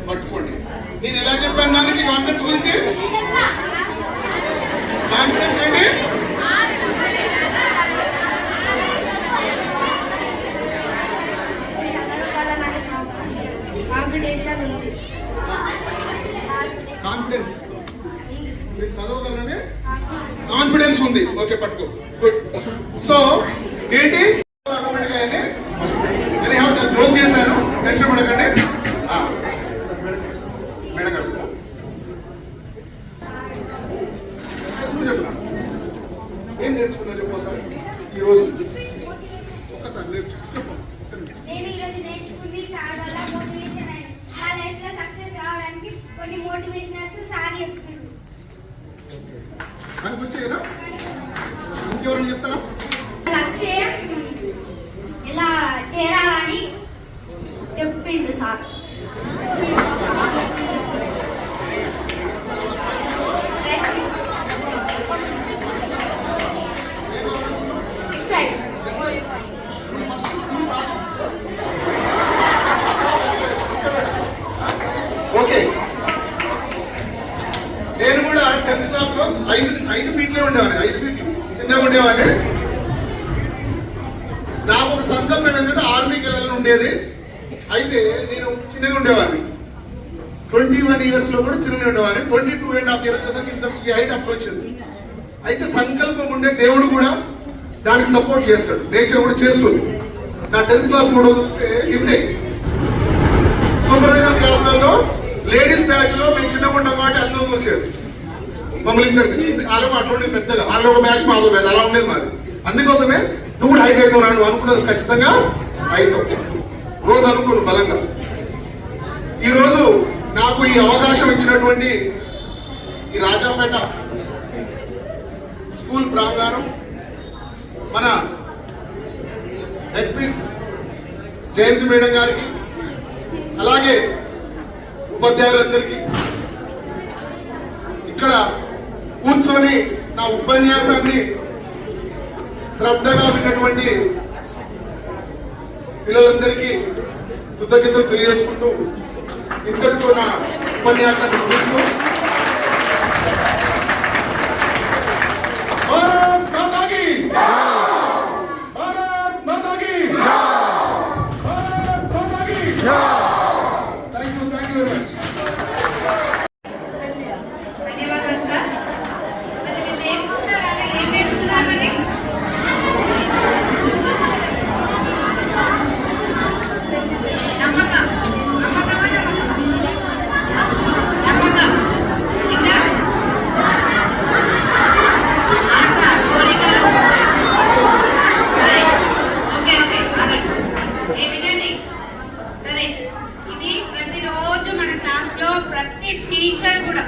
పట్టుకోండి. నేను ఎలా చెప్పాను దానికి కాన్ఫిడెన్స్ గురించి? కాన్ఫిడెన్స్ ఏంటి? కాన్ఫిడెన్స్. మీరు చదవగలనే కాన్ఫిడెన్స్ ఉంది. ఓకే, పట్టుకో. గుడ్. సో ఏంటి జోక్ చేశాను, టెన్షన్ పడకండి. మేడం గారు సార్ చెప్తున్నా, ఏం నేర్చుకున్నా చెప్పు సార్ ఈరోజు? ఒక్కసారి చెప్పు. నేను ఈరోజు నేర్చుకుంది సార్ వల్ల మోటివేషన్ అయింది. నా లైఫ్ లో సక్సెస్ కావడానికి కొన్ని మోటివేషనల్స్ సార్ చెప్తున్నారు. మనకు వచ్చాయి కదా, ఇంకెవరైనా చెప్తారా? లక్ష్యం ఎలా చేరాలని చెప్పిండు సార్. ఓకే, నేను కూడా 10th క్లాస్ లో 5 ఫీట్లే ఉండేవాడిని. 5 ఫీట్లు చిన్నగా ఉండేవాడిని. నాకు ఒక సంకల్పం ఏంటంటే ఆర్మీకి వెళ్ళాలని ఉండేది. అయితే నేను చిన్నగా ఉండేవాడిని. 21 years లో కూడా చిన్నగా ఉండేవాడిని. 22.5 years వచ్చేసరికి ఇంత హైట్ అప్పుడు వచ్చింది. అయితే సంకల్పం ఉండే దేవుడు కూడా దానికి సపోర్ట్ చేస్తాడు, నేచర్ కూడా చేస్తుంది. నా 10th క్లాస్ కూడా వస్తే ఇంతే సూపర్వైజర్ క్లాసులలో లేడీస్ బ్యాచ్ లో మేము చిన్నగా ఉంటాం కాబట్టి అందరూ చూసారు మమ్మల్ని ఇద్దరిని. వాళ్ళకు అట్లా పెద్దగా వాళ్ళ ఒక బ్యాచ్ మాదో బ్యాచ్ అలా ఉండేది మాది. అందుకోసమే నువ్వు కూడా హైట్ అవుతావు నువ్వు అనుకున్నది ఖచ్చితంగా అవుతావు. రోజు అనుకున్నాను బలంగా. ఈరోజు నాకు ఈ అవకాశం ఇచ్చినటువంటి ఈ రాజాపేట స్కూల్ ప్రాంగణం, మన హెడ్ మిస్ జయంతి మేడం గారికి, అలాగే ఉపాధ్యాయులందరికీ, ఇక్కడ కూర్చొని నా ఉపన్యాసాన్ని శ్రద్ధగా విన్నటువంటి పిల్లలందరికీ కృతజ్ఞతలు తెలియజేసుకుంటూ ఇంతటితో నా ఉపన్యాసాన్ని ముగిస్తూ ధన్యవాదాలు సార్. మరి మీరు నేర్చుకున్నారా? ఏం నేర్చుకున్నారండి? నమ్మకం. నమ్మకమా నమ్మకం? నమ్మకం. ఇంకా ఆశ, కోరికలు. సరే, ఓకే ఓకే ఆగండి. వినండి. సరే, ఇది ప్రతిరోజు మన క్లాస్లో ప్రతి టీచర్ కూడా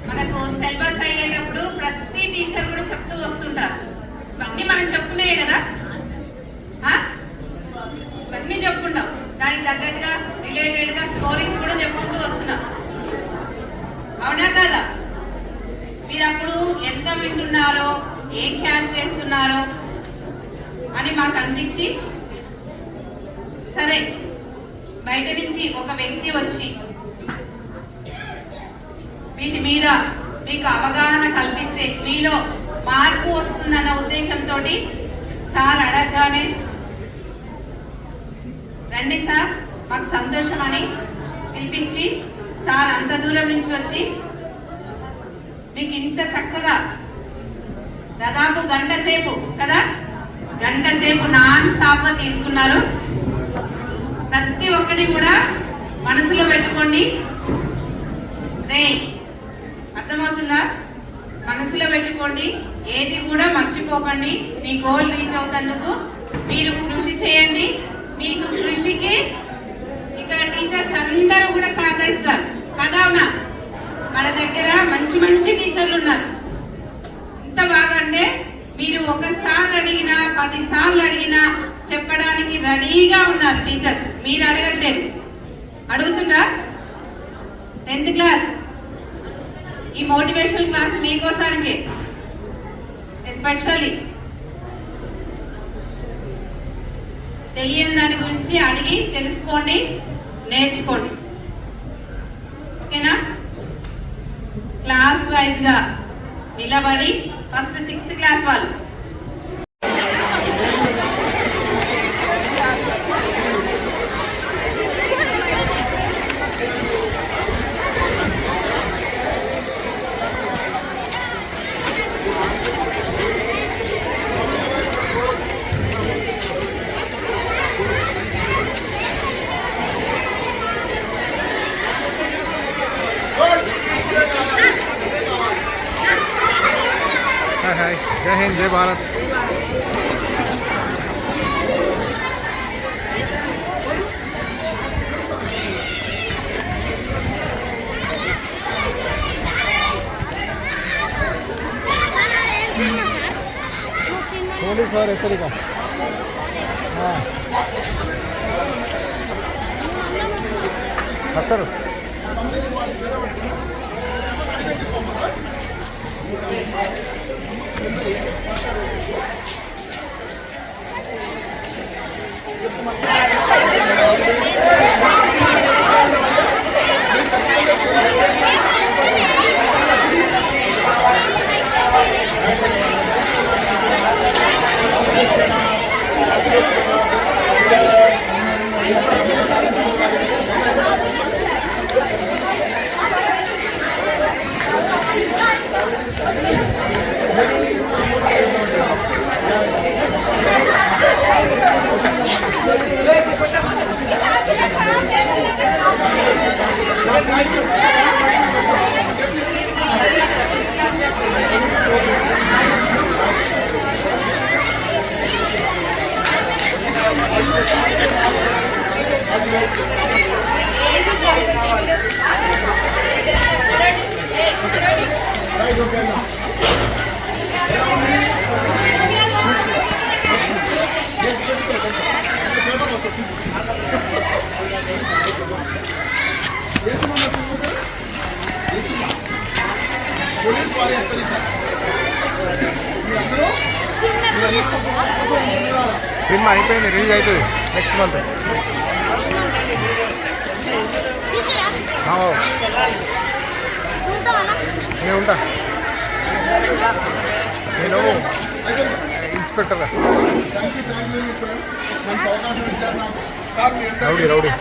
మనకు సిలబస్ అయ్యేటప్పుడు ప్రతి టీచర్ కూడా చెప్తూ వస్తుంటారు. ఇవన్నీ మనం చెప్పుకున్నాయే కదా, ఇవన్నీ చెప్పుకుంటాం. దానికి తగ్గట్టుగా రిలేటెడ్గా స్టోరీస్ కూడా చెప్పుకుంటూ వస్తున్నాం. అవునా కదా? మీరు అప్పుడు ఎంత వింటున్నారో, ఏం క్యాచ్ చేస్తున్నారో అని మాకు అనిపించి, సరే బయట నుంచి ఒక వ్యక్తి వచ్చి వీటి మీద మీకు అవగాహన కల్పిస్తే మీలో మార్పు వస్తుందన్న ఉద్దేశంతో సార్ అడగగానే రండి సార్ మాకు సంతోషం అని పిలిపించి, సార్ అంత దూరం నుంచి వచ్చి మీకు ఇంత చక్కగా దాదాపు గంట సేపు కదా, గంట సేపు నాన్ స్టాప్ గా తీసుకున్నారు. ప్రతి ఒక్కటి కూడా మనసులో పెట్టుకోండి. రే, అర్థమవుతుందా? మనసులో పెట్టుకోండి. ఏది కూడా మర్చిపోకండి. మీ గోల్ రీచ్ అవుతందుకు మీరు కృషి చేయండి. మీకు కృషికి ఇక్కడ టీచర్స్ అందరూ కూడా సహకరిస్తారు కదా. అవునా? మన దగ్గర మంచి మంచి టీచర్లు ఉన్నారు. ఎంత బాగా అంటే మీరు ఒకసారి అడిగినా 10 సార్లు అడిగినా చెప్పడానికి రెడీగా ఉన్నారు టీచర్స్. మీరు అడగట్లేదు, అడుగుతుండ్రా? 10th క్లాస్ ఈ మోటివేషనల్ క్లాస్ మీకోసానికి ఎస్పెషల్లీ తెలియని దాని గురించి అడిగి తెలుసుకోండి, నేర్చుకోండి. ఓకేనా? క్లాస్ వైజ్ గా నిలబడి ఫస్ట్ 6th క్లాస్ వాళ్ళు जय हिंद जय भारत। పోలీస్ వారు హెచ్చరిక. వస్తారు. వారి హెచ్చరిక. మీరందరూ సినిమా అయిపోయింది, రిలీజ్ అవుతుంది నెక్స్ట్ మంత్. నేను ఉంటా, నేను inspector thank you very much sir. మంచి అవకాశం ఇచ్చారు నాకు సార్. మీ అందరికీ రౌడీ